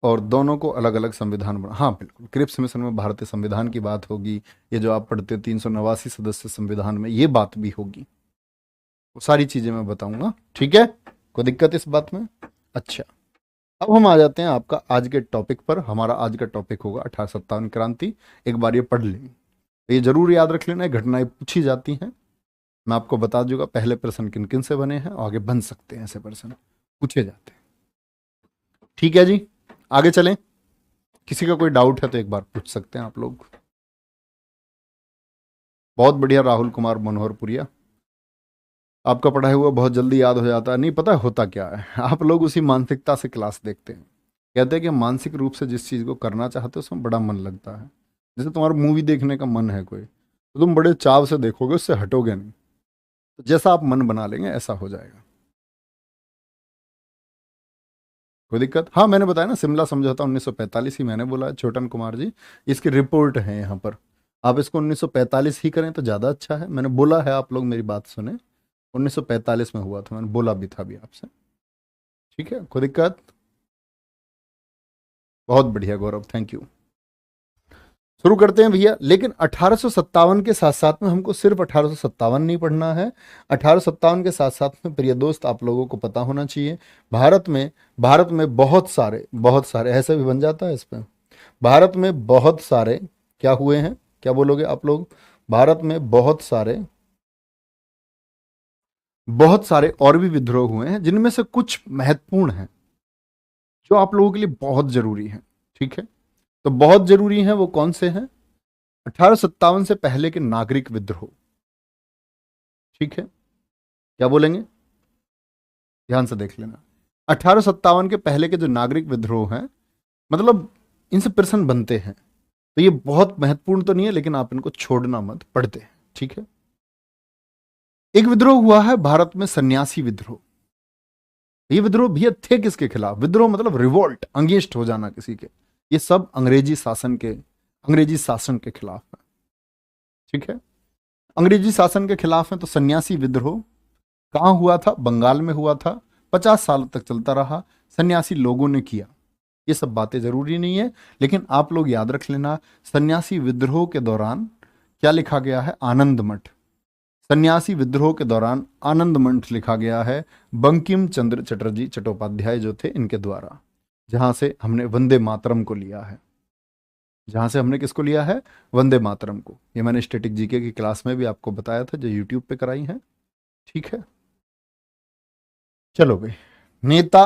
और दोनों को अलग अलग संविधान बना। हाँ बिल्कुल, क्रिप्स मिशन में भारतीय संविधान की बात होगी, ये जो आप पढ़ते 389 सदस्य संविधान में, ये बात भी होगी, वो सारी चीजें मैं बताऊंगा। ठीक है, कोई दिक्कत इस बात में? अच्छा, अब हम आ जाते हैं आपका आज के टॉपिक पर। हमारा आज का टॉपिक होगा 1857 क्रांति। एक बार ये पढ़ लें, ये जरूर याद रख लेना, घटनाएं पूछी जाती हैं, मैं आपको बता दूंगा पहले प्रश्न किन किन से बने हैं, और आगे बन सकते हैं, ऐसे प्रश्न पूछे जाते हैं। ठीक है जी, आगे चलें। किसी का कोई डाउट है तो एक बार पूछ सकते हैं आप लोग। बहुत बढ़िया राहुल कुमार मनोहरपुरिया, आपका पढ़ा हुआ बहुत जल्दी याद हो जाता है। नहीं पता होता क्या है, आप लोग उसी मानसिकता से क्लास देखते हैं, कहते हैं कि मानसिक रूप से जिस चीज़ को करना चाहते हो उसमें बड़ा मन लगता है। जैसे तुम्हारा मूवी देखने का मन है कोई, तो तुम बड़े चाव से देखोगे, उससे हटोगे नहीं, तो जैसा आप मन बना लेंगे ऐसा हो जाएगा। कोई दिक्कत? हाँ मैंने बताया ना, शिमला समझौता 1945 ही मैंने बोला है, छोटन कुमार जी, इसकी रिपोर्ट है यहाँ पर, आप इसको 1945 ही करें तो ज़्यादा अच्छा है। मैंने बोला है, आप लोग मेरी बात सुने, 1945 में हुआ था, मैंने बोला भी था अभी आपसे। ठीक है, कोई दिक्कत? बहुत बढ़िया गौरव, थैंक यू। शुरू करते हैं भैया, लेकिन 1857 के साथ साथ में हमको सिर्फ 1857 नहीं पढ़ना है, 1857 के साथ साथ में प्रिय दोस्त आप लोगों को पता होना चाहिए, भारत में बहुत सारे ऐसे भी बन जाता है इस पे, भारत में बहुत सारे क्या हुए हैं, क्या बोलोगे आप लोग? भारत में बहुत सारे और भी विद्रोह हुए हैं, जिनमें से कुछ महत्वपूर्ण हैं जो आप लोगों के लिए बहुत जरूरी है। ठीक है, तो बहुत जरूरी है वो कौन से हैं? 1857 से पहले के नागरिक विद्रोह। ठीक है, क्या बोलेंगे? ध्यान से देख लेना, 1857 के पहले के जो नागरिक विद्रोह हैं, मतलब इनसे प्रश्न बनते हैं, तो ये बहुत महत्वपूर्ण तो नहीं है, लेकिन आप इनको छोड़ना मत, पढ़ते हैं। ठीक है, एक विद्रोह हुआ है भारत में, सन्यासी विद्रोह। ये विद्रोह भैया थे किसके खिलाफ? विद्रोह मतलब रिवोल्ट, अंगेस्ट हो जाना किसी के, ये सब अंग्रेजी शासन के खिलाफ है। ठीक है, अंग्रेजी शासन के खिलाफ है, तो सन्यासी विद्रोह कहाँ हुआ था? बंगाल में हुआ था, 50 साल तक चलता रहा, सन्यासी लोगों ने किया। ये सब बातें जरूरी नहीं है, लेकिन आप लोग याद रख लेना, सन्यासी विद्रोह के दौरान क्या लिखा गया है? आनंद मठ। सन्यासी विद्रोह के दौरान आनंद मठ लिखा गया है बंकिम चंद्र चटर्जी चट्टोपाध्याय जो थे, इनके द्वारा, जहां से हमने वंदे मातरम को लिया है, जहां से हमने किसको लिया है? वंदे मातरम को। ये मैंने स्टैटिक जीके की क्लास में भी आपको बताया था, जो यूट्यूब पे कराई है। ठीक है, चलो भाई, नेता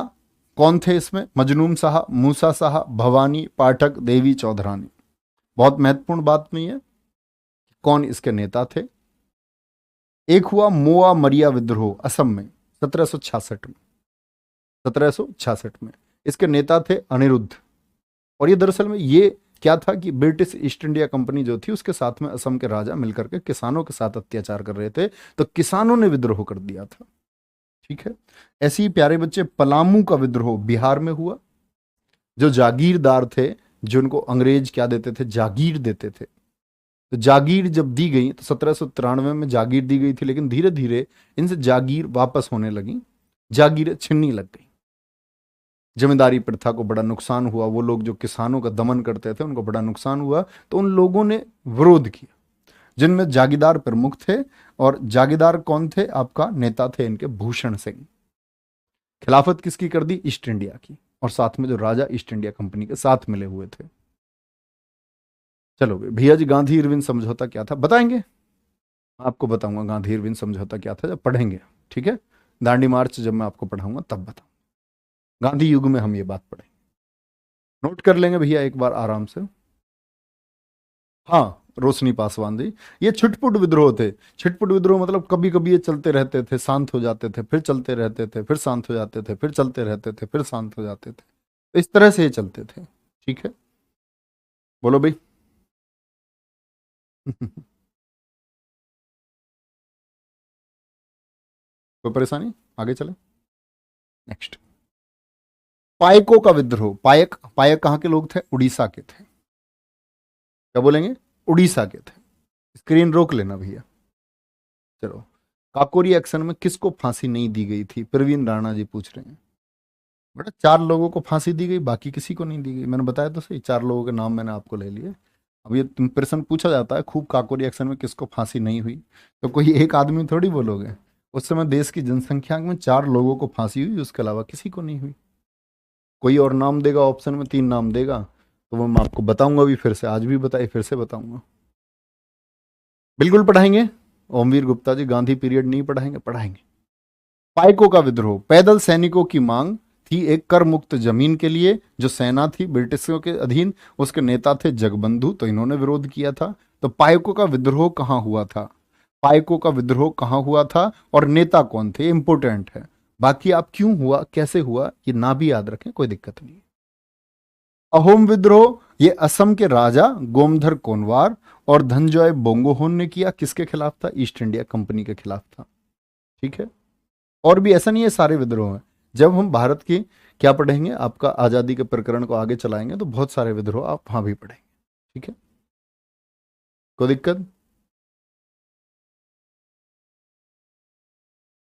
कौन थे इसमें? मजनूम साहब, मूसा साहब, भवानी पाठक, देवी चौधरानी। बहुत महत्वपूर्ण बात नहीं है कौन इसके नेता थे। एक हुआ मोआ मरिया विद्रोह असम में, 1766 में, 1766 में, इसके नेता थे अनिरुद्ध। और ये दरअसल में ये क्या था कि ब्रिटिश ईस्ट इंडिया कंपनी जो थी, उसके साथ में असम के राजा मिलकर के किसानों के साथ अत्याचार कर रहे थे, तो किसानों ने विद्रोह कर दिया था। ठीक है, ऐसे ही प्यारे बच्चे, पलामू का विद्रोह बिहार में हुआ। जो जागीरदार थे, जो उनको अंग्रेज क्या देते थे? जागीर देते थे, तो जागीर जब दी गई तो 1793 में जागीर दी गई थी, लेकिन धीरे धीरे इनसे जागीर वापस होने लगी, जागीरें छिननी लग गई। जमींदारी प्रथा को बड़ा नुकसान हुआ, वो लोग जो किसानों का दमन करते थे उनको बड़ा नुकसान हुआ, तो उन लोगों ने विरोध किया, जिनमें जागीरदार प्रमुख थे। और जागीरदार कौन थे? आपका नेता थे इनके भूषण सिंह। खिलाफत किसकी कर दी? ईस्ट इंडिया की, और साथ में जो राजा ईस्ट इंडिया कंपनी के साथ मिले हुए थे। चलो भैया जी, गांधी इरविन समझौता क्या था बताएंगे? आपको बताऊंगा गांधी इरविन समझौता क्या था जब पढ़ेंगे, ठीक है? दांडी मार्च जब मैं आपको पढ़ाऊंगा तब बताऊंगा। गांधी युग में हम ये बात पढ़ेंगे, नोट कर लेंगे भैया एक बार आराम से। हाँ, रोशनी पासवान जी। ये छिटपुट विद्रोह थे। छिटपुट विद्रोह मतलब कभी कभी ये चलते रहते थे, शांत हो जाते थे, फिर चलते रहते थे, फिर शांत हो जाते थे, फिर चलते रहते थे, फिर शांत हो जाते थे, तो इस तरह से ये चलते थे। ठीक है, बोलो भाई। कोई परेशानी? आगे चले, नेक्स्ट। पायकों का विद्रोह। पायक, पायक कहाँ के लोग थे? उड़ीसा के थे। क्या बोलेंगे? उड़ीसा के थे। स्क्रीन रोक लेना भैया। चलो, काकोरी एक्शन में किसको फांसी नहीं दी गई थी? प्रवीण राणा जी पूछ रहे हैं। बेटा 4 लोगों को फांसी दी गई, बाकी किसी को नहीं दी गई। मैंने बताया तो सही, 4 लोगों के नाम मैंने आपको ले लिए। अब ये तुम प्रश्न पूछा जाता है खूब, काकोरी एक्शन में किसको फांसी नहीं हुई, तो कोई एक आदमी थोड़ी बोलोगे। उस समय देश की जनसंख्या में 4 लोगों को फांसी हुई, उसके अलावा किसी को नहीं हुई। कोई और नाम देगा, ऑप्शन में 3 नाम देगा, तो वो मैं आपको बताऊंगा भी, फिर से आज भी बताइए, फिर से बताऊंगा। बिल्कुल पढ़ाएंगे। ओमवीर गुप्ता जी, गांधी पीरियड नहीं पढ़ाएंगे? पढ़ाएंगे। पाइकों का विद्रोह, पैदल सैनिकों की मांग थी एक कर मुक्त जमीन के लिए, जो सेना थी ब्रिटिशों के अधीन, उसके नेता थे जगबंधु, तो इन्होंने विरोध किया था। तो पाइकों का विद्रोह कहाँ हुआ था? पाइकों का विद्रोह कहाँ हुआ था और नेता कौन थे? इंपोर्टेंट है। बाकी आप क्यों हुआ, कैसे हुआ, ये ना भी याद रखें, कोई दिक्कत नहीं। अहोम विद्रोह, ये असम के राजा गोमधर कोनवार और धनजॉय बोंगोहोन ने किया। किसके खिलाफ था? ईस्ट इंडिया कंपनी के खिलाफ था। ठीक है, और भी ऐसा नहीं है सारे विद्रोह हैं। जब हम भारत की क्या पढ़ेंगे, आपका आजादी के प्रकरण को आगे चलाएंगे, तो बहुत सारे विद्रोह आप वहां भी पढ़ेंगे। ठीक है, कोई दिक्कत?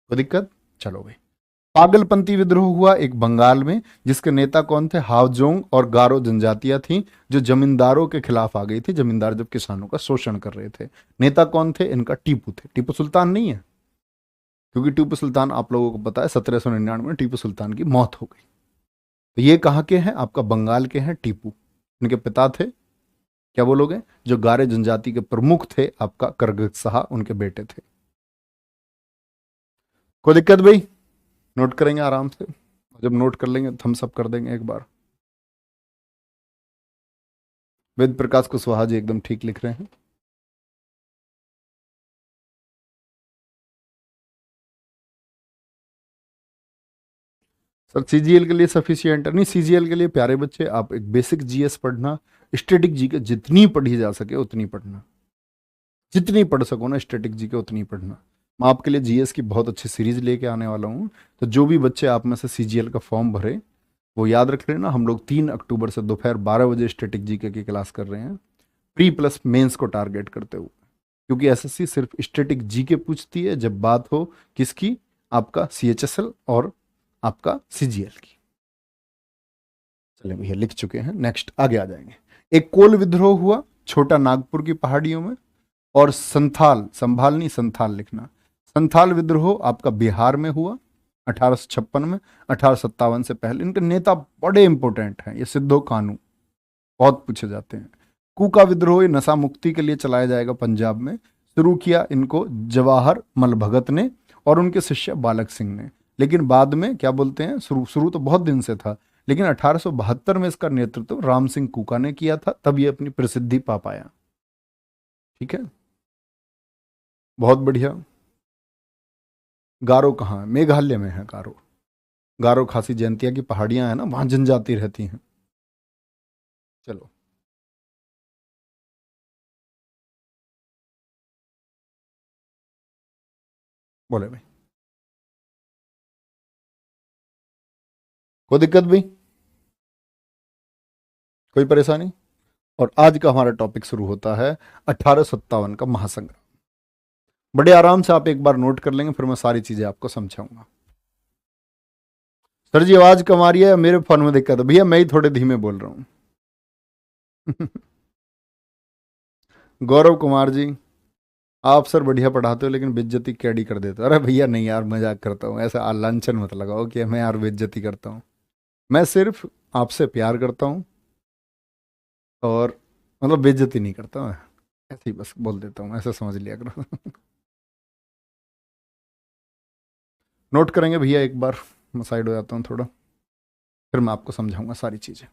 कोई दिक्कत? चलो भाई। पागलपंथी विद्रोह हुआ एक बंगाल में, जिसके नेता कौन थे? हावजोंग और गारो जनजातियां थी, जो जमींदारों के खिलाफ आ गई थी। जमींदार जब किसानों का शोषण कर रहे थे। नेता कौन थे इनका? टीपू थे। टीपू सुल्तान नहीं है, क्योंकि टीपू सुल्तान आप लोगों को पता है 1799 में टीपू सुल्तान की मौत हो गई। तो ये कहाँ के हैं? आपका बंगाल के हैं टीपू। इनके पिता थे, क्या बोलोगे, जो गारे जनजाति के प्रमुख थे, आपका करगत शाह उनके बेटे थे। कोई दिक्कत भाई? नोट करेंगे आराम से, जब नोट कर लेंगे थम्स अप कर देंगे एक बार। वेद प्रकाश कुशवाहा जी एकदम ठीक लिख रहे हैं। सर सीजीएल के लिए सफिशियंट नहीं, सीजीएल के लिए प्यारे बच्चे आप एक बेसिक जीएस पढ़ना, स्टैटिक जी के जितनी पढ़ी जा सके उतनी पढ़ना, जितनी पढ़ सको ना स्टैटिक जी के उतनी पढ़ना। मैं आपके लिए जीएस की बहुत अच्छी सीरीज लेके आने वाला हूँ। तो जो भी बच्चे आप में से सीजीएल का फॉर्म भरे, वो याद रख लेना, हम लोग 3 अक्टूबर से दोपहर 12 बजे स्टैटिक जीके की क्लास कर रहे हैं, प्री प्लस मेंस को टारगेट करते हुए। क्योंकि एसएससी सिर्फ स्टैटिक जीके पूछती है जब बात हो किसकी? आपका सीएचएसएल और आपका सीजीएल की। चलिए भैया लिख चुके हैं, नेक्स्ट आगे आ जाएंगे। एक कोल विद्रोह हुआ छोटा नागपुर की पहाड़ियों में। और संथाल, संभाल नहीं संथाल लिखना, संथाल विद्रोह आपका बिहार में हुआ 1856 में। 1857 से पहले इनके नेता बड़े इंपॉर्टेंट हैं, ये सिद्धो कानू, बहुत पूछे जाते हैं। कूका विद्रोह ये नशा मुक्ति के लिए चलाया जाएगा पंजाब में। शुरू किया इनको जवाहर मल भगत ने और उनके शिष्य बालक सिंह ने। लेकिन बाद में क्या बोलते हैं, शुरू शुरू तो बहुत दिन से था, लेकिन 1872 में इसका नेतृत्व राम सिंह कूका ने किया था, तब ये अपनी प्रसिद्धि पा पाया। ठीक है, बहुत बढ़िया। गारो कहाँ है? मेघालय में है गारो। गारो खासी जयंतिया की पहाड़ियां हैं ना, वहां जनजाति रहती हैं। चलो, बोले भाई। कोई दिक्कत भाई? कोई परेशानी? और आज का हमारा टॉपिक शुरू होता है 1857 का महासंग्राम। बड़े आराम से आप एक बार नोट कर लेंगे, फिर मैं सारी चीजें आपको समझाऊंगा। सर जी आवाज कम आ रही है, मेरे फोन में दिक्कत है? भैया मैं ही थोड़े धीमे बोल रहा हूं। गौरव कुमार जी, आप सर बढ़िया पढ़ाते हो लेकिन बेइज्जती कैडी कर देते हो। अरे भैया नहीं यार, मजाक करता हूँ, ऐसा लांछन मत लगाओ कि मैं यार बेइज्जती करता हूँ। मैं सिर्फ आपसे प्यार करता हूँ और मतलब बेइज्जती नहीं करता मैं, ऐसे ही बस बोल देता हूँ, ऐसा समझ लिया करो। नोट करेंगे भैया एक बार, मैं साइड हो जाता हूँ थोड़ा, फिर मैं आपको समझाऊंगा सारी चीजें।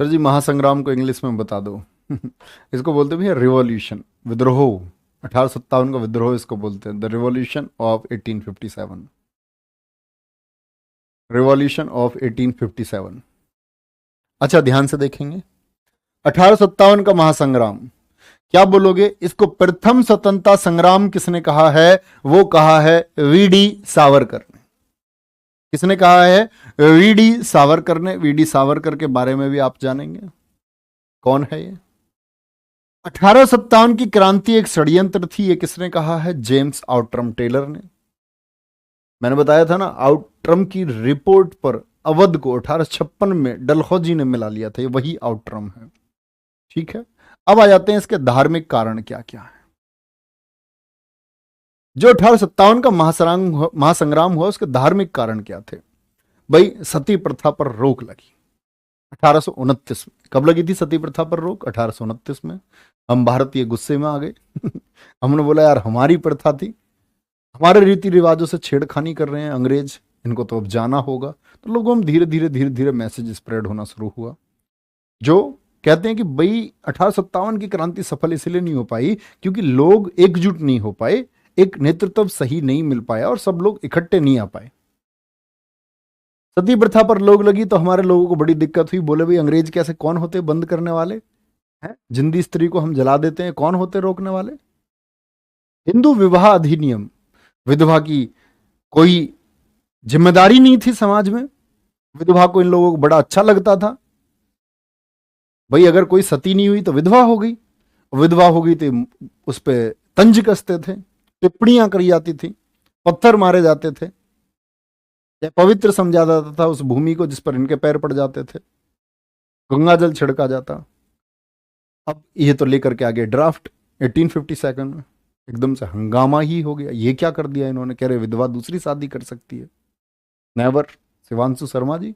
सर जी महासंग्राम को इंग्लिश में बता दो। इसको बोलते भैया रिवॉल्यूशन, विद्रोह। 1857 का विद्रोह इसको बोलते हैं, the revolution of 1857। Revolution of 1857। अच्छा ध्यान से देखेंगे, 1857 का महासंग्राम क्या बोलोगे? इसको प्रथम स्वतंत्रता संग्राम किसने कहा है? वो कहा है वीडी सावरकर ने। किसने कहा है? वीडी सावरकर ने। वीडी सावरकर के बारे में भी आप जानेंगे, कौन है ये। 1857 की क्रांति एक षड्यंत्र थी, ये किसने कहा है? जेम्स आउटरम टेलर ने। मैंने बताया था ना, आउटरम की रिपोर्ट पर अवध को 1856 में डलहौजी ने मिला लिया था, ये वही आउटरम है। ठीक है, अब आ जाते हैं इसके धार्मिक कारण क्या क्या है। जो 1857 का महासंग्राम हुआ उसके धार्मिक कारण क्या थे? भाई सती प्रथा पर रोक लगी 1829 में। कब लगी थी सती प्रथा पर रोक? 1829 में। हम भारतीय गुस्से में आ गए। हमने बोला यार हमारी प्रथा थी, हमारे रीति रिवाजों से छेड़खानी कर रहे हैं अंग्रेज, इनको तो अब जाना होगा। तो लोगों में धीरे धीरे मैसेज स्प्रेड होना शुरू हुआ, जो कहते हैं कि भाई 1857 की क्रांति सफल इसलिए नहीं हो पाई क्योंकि लोग एकजुट नहीं हो पाए, एक नेतृत्व सही नहीं मिल पाया और सब लोग इकट्ठे नहीं आ पाए। सती प्रथा पर लोग लगी तो हमारे लोगों को बड़ी दिक्कत हुई। बोले भाई अंग्रेज कैसे, कौन होते बंद करने वाले हैं? जिंदी स्त्री को हम जला देते हैं, कौन होते रोकने वाले? हिंदू विवाह अधिनियम, विधवा की कोई जिम्मेदारी नहीं थी समाज में, विधवा को इन लोगों को बड़ा अच्छा लगता था। भाई अगर कोई सती नहीं हुई तो विधवा हो गई, विधवा हो गई तो उस पर तंज कसते थे, टिप्पणियां करी जाती थी, पत्थर मारे जाते थे, या पवित्र समझा जाता था उस भूमि को जिस पर इनके पैर पड़ जाते थे, गंगा जल छिड़का जाता। अब ये तो लेकर के आगे ड्राफ्ट 1857 में एकदम से हंगामा ही हो गया। ये क्या कर दिया इन्होंने, कह रहे विधवा दूसरी शादी कर सकती है। नेवर। शिवांशु शर्मा जी,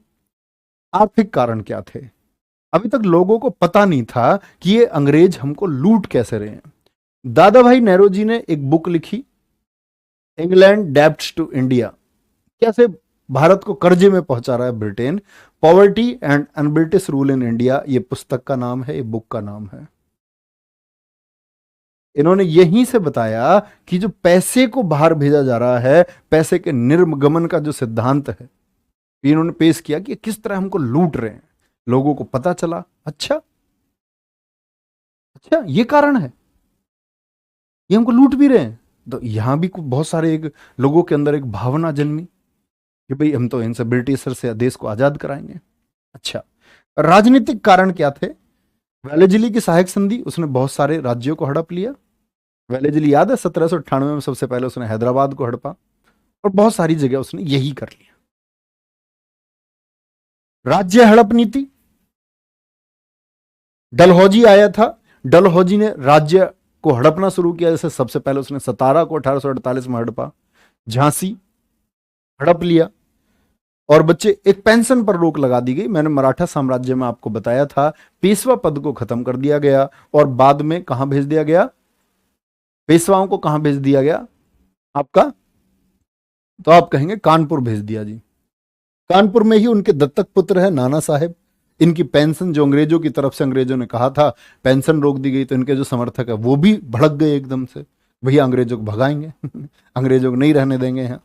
आर्थिक कारण क्या थे? अभी तक लोगों को पता नहीं था कि ये अंग्रेज हमको लूट कैसे रहे हैं। दादा भाई नेहरू जी ने एक बुक लिखी, इंग्लैंड डेब्ट्स टू इंडिया, कैसे भारत को कर्जे में पहुंचा रहा है Britain, poverty and un-British rule in India, ये पुस्तक का नाम है, ये बुक का नाम है। इन्होंने यहीं से बताया कि जो पैसे को बाहर भेजा जा रहा है, पैसे के निर्गमन का जो सिद्धांत है, इन्होंने पेश किया कि किस तरह हमको लूट रहे हैं। लोगों को पता चला, अच्छा अच्छा ये कारण है, ये हमको लूट भी रहे हैं। तो यहां भी बहुत सारे एक लोगों के अंदर एक भावना जन्मी कि भाई हम तो इनसे ब्रिटिशर से देश को आजाद कराएंगे। अच्छा, राजनीतिक कारण क्या थे? वेलेजली की सहायक संधि, उसने बहुत सारे राज्यों को हड़प लिया। वेलेजली याद है, 1798 में सबसे पहले उसने हैदराबाद को हड़पा और बहुत सारी जगह उसने यही कर लिया। राज्य हड़प नीति, डलहौजी आया था, डलहौजी ने राज्य को हड़पना शुरू किया। जैसे सबसे पहले उसने सतारा को 1848 में हड़पा, झांसी, हड़प लिया और बच्चे एक पेंशन पर रोक लगा दी गई। मैंने मराठा साम्राज्य में आपको बताया था पेशवा पद को खत्म कर दिया गया और बाद में कहां भेज दिया गया, पेशवाओं को कहां भेज दिया गया आपका, तो आप कहेंगे कानपुर भेज दिया जी। कानपुर में ही उनके दत्तक पुत्र है नाना साहेब। इनकी पेंशन जो अंग्रेजों की तरफ से अंग्रेजों ने कहा था पेंशन रोक दी गई, तो इनके जो समर्थक है वो भी भड़क गए एकदम से, भैया अंग्रेजों को भगाएंगे अंग्रेजों को नहीं रहने देंगे यहाँ।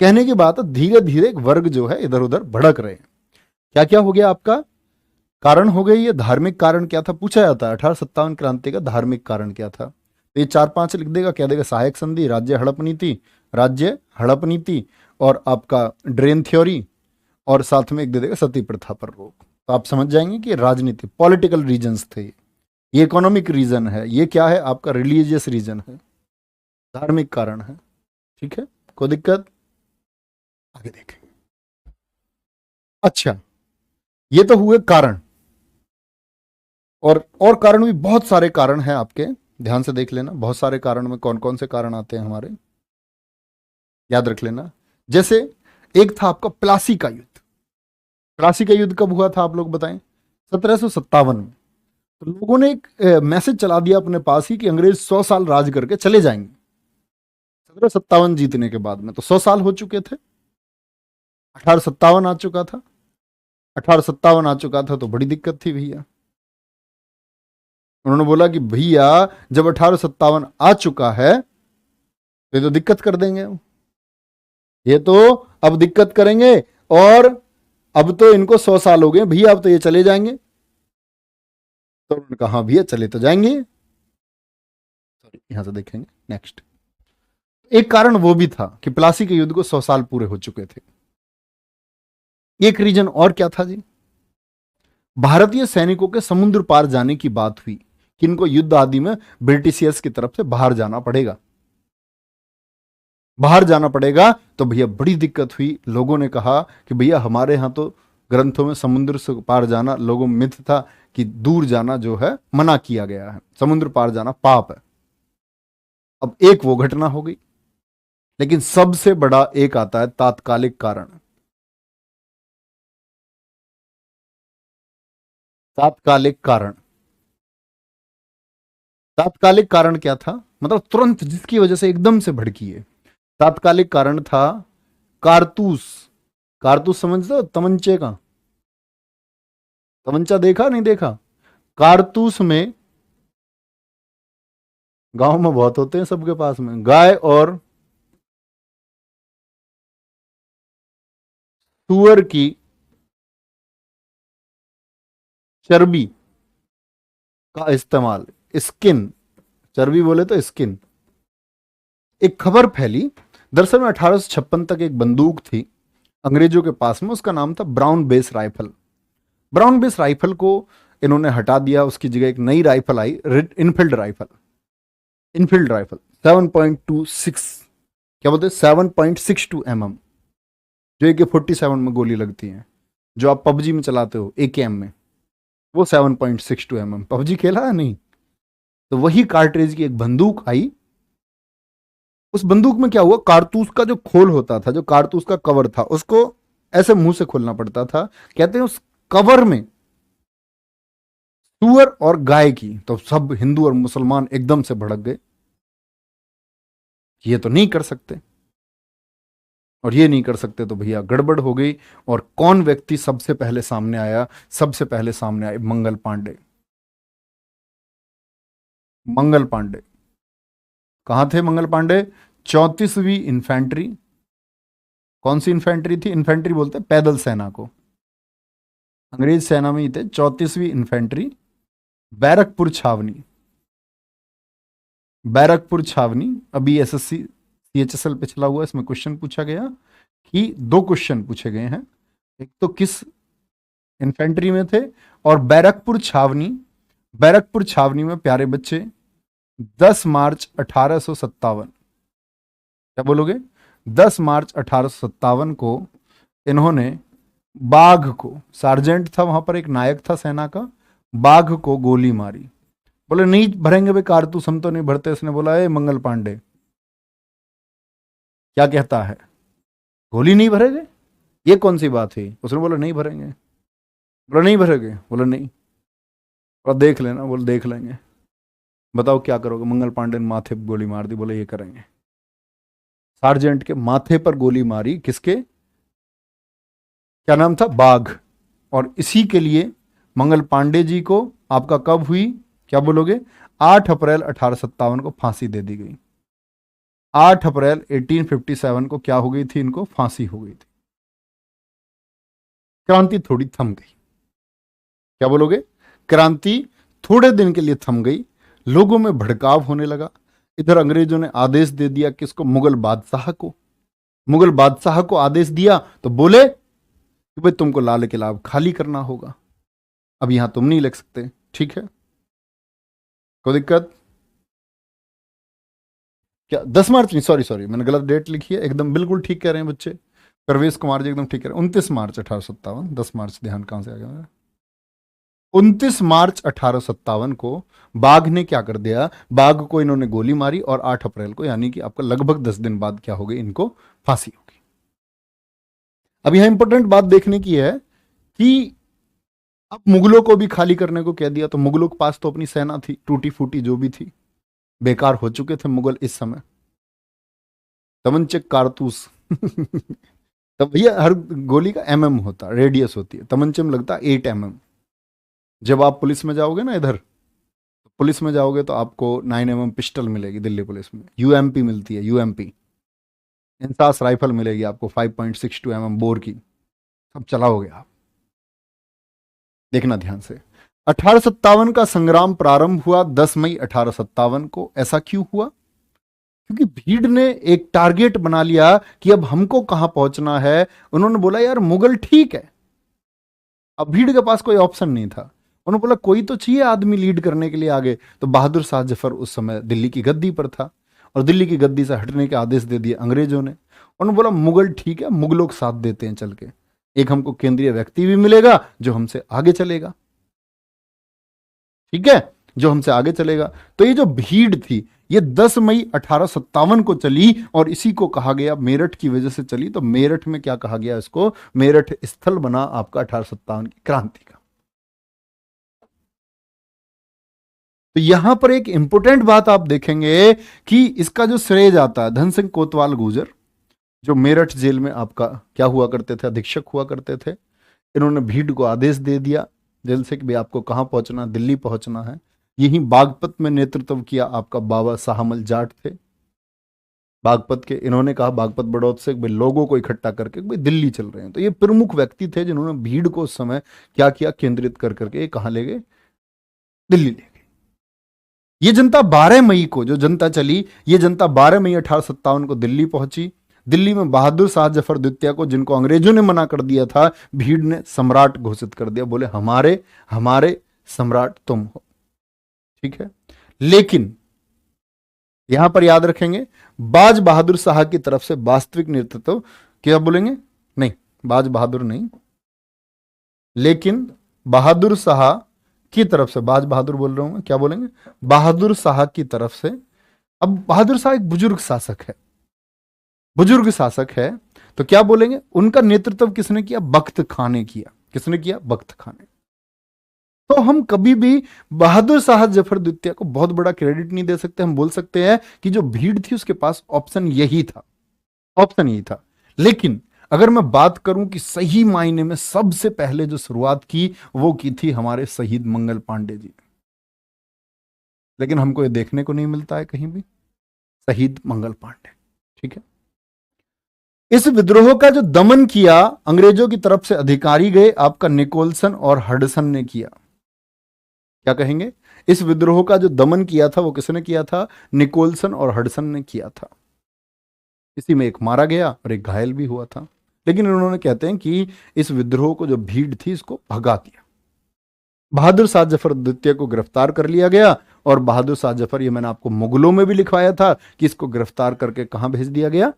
कहने की बात है धीरे धीरे एक वर्ग जो है इधर उधर भड़क रहे हैं। क्या क्या हो गया आपका, कारण हो गए ये। धार्मिक कारण क्या था पूछा जाता है, 1857 क्रांति का धार्मिक कारण क्या था। तो ये 4-5 लिख देगा, क्या देगा, सहायक संधि, राज्य हड़प नीति, राज्य हड़प नीति, और आपका ड्रेन थ्योरी, और साथ में एक दे देगा सती प्रथा पर रोक। तो आप समझ जाएंगे कि राजनीति पॉलिटिकल रीजंस थे, ये इकोनॉमिक रीजन है, ये क्या है आपका रिलीजियस रीजन है, धार्मिक कारण है। ठीक है, कोई दिक्कत, आगे देखें। अच्छा, ये तो हुए कारण, और कारण भी बहुत सारे कारण हैं आपके, ध्यान से देख लेना। बहुत सारे कारण में कौन कौन से कारण आते हैं हमारे, याद रख लेना। जैसे एक था आपका प्लासी का युद्ध। प्लासी का युद्ध कब हुआ था आप लोग बताएं, 1757 में। तो लोगों ने एक मैसेज चला दिया अपने पास ही कि अंग्रेज 100 साल राज करके चले जाएंगे। 1757 जीतने के बाद में तो 100 साल हो चुके थे, 1857 आ चुका था, 1857 आ चुका था तो बड़ी दिक्कत थी भैया। उन्होंने बोला कि भैया जब 1857 आ चुका है तो दिक्कत कर देंगे, ये तो अब दिक्कत करेंगे, और अब तो इनको 100 साल हो गए भैया, अब तो ये चले जाएंगे। तो उन्होंने कहा हाँ भैया चले तो जाएंगे। यहां से देखेंगे नेक्स्ट। एक कारण वो भी था कि प्लासी के युद्ध को 100 साल पूरे हो चुके थे। एक रीजन और क्या था जी, भारतीय सैनिकों के समुद्र पार जाने की बात हुई कि इनको युद्ध आदि में ब्रिटिशियर्स की तरफ से बाहर जाना पड़ेगा, बाहर जाना पड़ेगा। तो भैया बड़ी दिक्कत हुई, लोगों ने कहा कि भैया हमारे यहां तो ग्रंथों में समुद्र से पार जाना, लोगों में मिथ था कि दूर जाना जो है मना किया गया है, समुद्र पार जाना पाप है। अब एक वो घटना हो गई, लेकिन सबसे बड़ा एक आता है तात्कालिक कारण। तात्कालिक कारण, तात्कालिक कारण क्या था, मतलब तुरंत जिसकी वजह से एकदम से भड़की है। तात्कालिक कारण था कारतूस। कारतूस समझते हो, तमंचे का, तमंचा देखा नहीं देखा, कारतूस में गांव में बहुत होते हैं सबके पास में, गाय और सुअर की चर्बी का इस्तेमाल, स्किन, चर्बी बोले तो स्किन। एक खबर फैली, दरअसल में 1856 तक एक बंदूक थी अंग्रेजों के पास में, उसका नाम था brown base rifle. Brown base rifle को इन्होंने हटा दिया, उसकी जगह एक नई राइफल आई, इनफील्ड राइफल। इनफील्ड राइफल 7.26, क्या बोलते हैं 7.62 mm, जो AK-47 में गोली लगती है, जो आप पबजी में चलाते हो AKM में, वो 7.62 mm। पबजी खेला है नहीं, तो वही कार्ट्रिज की एक बंदूक आई। उस बंदूक में क्या हुआ, कारतूस का जो खोल होता था, जो कारतूस का कवर था, उसको ऐसे मुंह से खोलना पड़ता था। कहते हैं उस कवर में सुअर और गाय की, तो सब हिंदू और मुसलमान एकदम से भड़क गए, ये तो नहीं कर सकते, और ये नहीं कर सकते तो भैया गड़बड़ हो गई। और कौन व्यक्ति सबसे पहले सामने आया, सबसे पहले सामने आए मंगल पांडे। मंगल पांडे कहां थे मंगल पांडे, 34वीं इन्फेंट्री। कौन सी इन्फेंट्री थी, इन्फेंट्री बोलते हैं पैदल सेना को, अंग्रेज सेना में ही थे, 34वीं इन्फेंट्री, बैरकपुर छावनी। बैरकपुर छावनी, अभी एसएससी CHSL पे चला हुआ, इसमें क्वेश्चन पूछा गया कि 2 क्वेश्चन पूछे गए हैं, एक तो किस इन्फेंट्री में थे, और बैरकपुर छावनी, बैरकपुर छावनी में प्यारे बच्चे 10 मार्च 1857, क्या बोलोगे, 10 मार्च 1857 को इन्होंने बाघ को, सार्जेंट था वहां पर, एक नायक था सेना का, बाघ को गोली मारी। बोले नहीं भरेंगे भाई कारतूस, हम तो नहीं भरते। इसने बोला ए मंगल पांडे क्या कहता है, गोली नहीं भरेंगे, ये कौन सी बात है? उसने बोला नहीं भरेंगे। बोला नहीं भरेंगे? बोला नहीं। और देख लेना, बोले देख लेंगे। बताओ क्या करोगे? मंगल पांडे ने माथे पे गोली मार दी, बोले ये करेंगे। सार्जेंट के माथे पर गोली मारी, किसके? क्या नाम था? बाघ। और इसी के लिए मंगल पांडे जी को आपका कब हुई, क्या बोलोगे? 8 अप्रैल 1857 को फांसी दे दी गई। 8 अप्रैल 1857 को क्या हो गई थी? इनको फांसी हो गई थी। क्रांति थोड़ी थम गई। क्या बोलोगे? क्रांति थोड़े दिन के लिए थम गई, लोगों में भड़काव होने लगा। इधर अंग्रेजों ने आदेश दे दिया किसको? मुगल बादशाह को। मुगल बादशाह को आदेश दिया तो बोले कि भाई तुमको लाल किला अब खाली करना होगा, अब यहां तुम नहीं लग सकते। ठीक है, कोई दिक्कत? क्या 10 मार्च नहीं, सॉरी सॉरी, मैंने गलत डेट लिखी है। एकदम बिल्कुल ठीक कह रहे हैं बच्चे, परवेश कुमार जी एकदम ठीक कह रहे हैं। 29 मार्च 1857, 10 मार्च ध्यान कहां से आ गया मेरा? 29 मार्च 1857 को बाघ ने क्या कर दिया? बाघ को इन्होंने गोली मारी और 8 अप्रैल को, यानी कि आपका लगभग 10 दिन बाद क्या हो गई? इनको फांसी हो गई। अब यहां इंपॉर्टेंट बात देखने की है कि अब मुगलों को भी खाली करने को कह दिया, तो मुगलों के पास तो अपनी सेना थी, टूटी फूटी जो भी थी, बेकार हो चुके थे मुगल इस समय। तमंचे कारतूस तब भैया हर गोली का एमएम होता, रेडियस होती है, तमंचे में लगता 8 mm। जब आप पुलिस में जाओगे ना, इधर पुलिस में जाओगे तो आपको 9 mm पिस्टल मिलेगी, दिल्ली पुलिस में यूएमपी मिलती है, यूएमपी। इंसास राइफल मिलेगी आपको 5.62 mm बोर की, सब चलाओगे आप। देखना ध्यान से। 1857 का संग्राम प्रारंभ हुआ 10 मई 1857 को। ऐसा क्यों हुआ? क्योंकि भीड़ ने एक टारगेट बना लिया कि अब हमको कहां पहुंचना है। उन्होंने बोला यार मुगल ठीक है, अब भीड़ के पास कोई ऑप्शन नहीं था। उन्होंने बोला कोई तो चाहिए आदमी लीड करने के लिए आगे। तो बहादुर शाह जफर उस समय दिल्ली की गद्दी पर था और दिल्ली की गद्दी से हटने के आदेश दे दिए अंग्रेजों ने। उन्होंने बोला मुगल ठीक है, मुगलों के साथ देते हैं चल के, एक हमको केंद्रीय व्यक्ति भी मिलेगा जो हमसे आगे चलेगा। ठीक है, जो हमसे आगे चलेगा। तो ये जो भीड़ थी ये 10 मई 1857 को चली और इसी को कहा गया, मेरठ की वजह से चली। तो मेरठ में क्या कहा गया इसको? मेरठ स्थल बना आपका 1857 की क्रांति का। तो यहां पर एक इंपॉर्टेंट बात आप देखेंगे कि इसका जो श्रेय जाता है धन सिंह कोतवाल गुर्जर, जो मेरठ जेल में आपका क्या हुआ करते थे? अधीक्षक हुआ करते थे। इन्होंने भीड़ को आदेश दे दिया जेल से कि भाई आपको कहां पहुंचना? दिल्ली पहुंचना है। यही बागपत में नेतृत्व किया आपका बाबा शाहमल जाट थे, बागपत के। इन्होंने कहा बागपत बड़ौद से भाई लोगों को इकट्ठा करके भाई दिल्ली चल रहे हैं। तो ये प्रमुख व्यक्ति थे जिन्होंने भीड़ को उस समय क्या किया? केंद्रित कर करके कहां ले गए? दिल्ली ले गए। ये जनता 12 मई को जो जनता चली, ये जनता 12 मई 1857 को दिल्ली पहुंची। दिल्ली में बहादुर शाह जफर द्वितीय को, जिनको अंग्रेजों ने मना कर दिया था, भीड़ ने सम्राट घोषित कर दिया। बोले हमारे हमारे सम्राट तुम हो। ठीक है, लेकिन यहां पर याद रखेंगे बाज बहादुर शाह की तरफ से वास्तविक नेतृत्व, क्या बोलेंगे? नहीं, बाज बहादुर नहीं, लेकिन बहादुर शाह की तरफ से, बाज बहादुर बोल रहा हूं मैं, क्या बोलेंगे? बहादुर शाह की तरफ से। अब बहादुर शाह एक बुजुर्ग शासक है, बुजुर्ग शासक है, तो क्या बोलेंगे? उनका नेतृत्व किसने किया? बख्त खां ने किया। किसने किया? बख्त खां ने। तो हम कभी भी बहादुर शाह जफर द्वितीय को बहुत बड़ा क्रेडिट नहीं दे सकते। हम बोल सकते हैं कि जो भीड़ थी उसके पास ऑप्शन यही था, ऑप्शन यही था। लेकिन अगर मैं बात करूं कि सही मायने में सबसे पहले जो शुरुआत की वो की थी हमारे शहीद मंगल पांडे जी ने। लेकिन हमको ये देखने को नहीं मिलता है कहीं भी, शहीद मंगल पांडे। ठीक है, इस विद्रोह का जो दमन किया अंग्रेजों की तरफ से अधिकारी गए आपका निकोलसन और हडसन ने किया। क्या कहेंगे? इस विद्रोह का जो दमन किया था वो किसने किया था? निकोलसन और हडसन ने किया था। इसी में एक मारा गया और एक घायल भी हुआ था। लेकिन इन्होंने कहते हैं कि इस विद्रोह को जो भीड़ थी इसको भगा दिया। बहादुर शाह जफर द्वितीय को गिरफ्तार कर लिया गया और बहादुर शाह जफर, ये मैंने आपको मुगलों में भी लिखवाया था कि इसको गिरफ्तार करके कहां भेज दिया गया?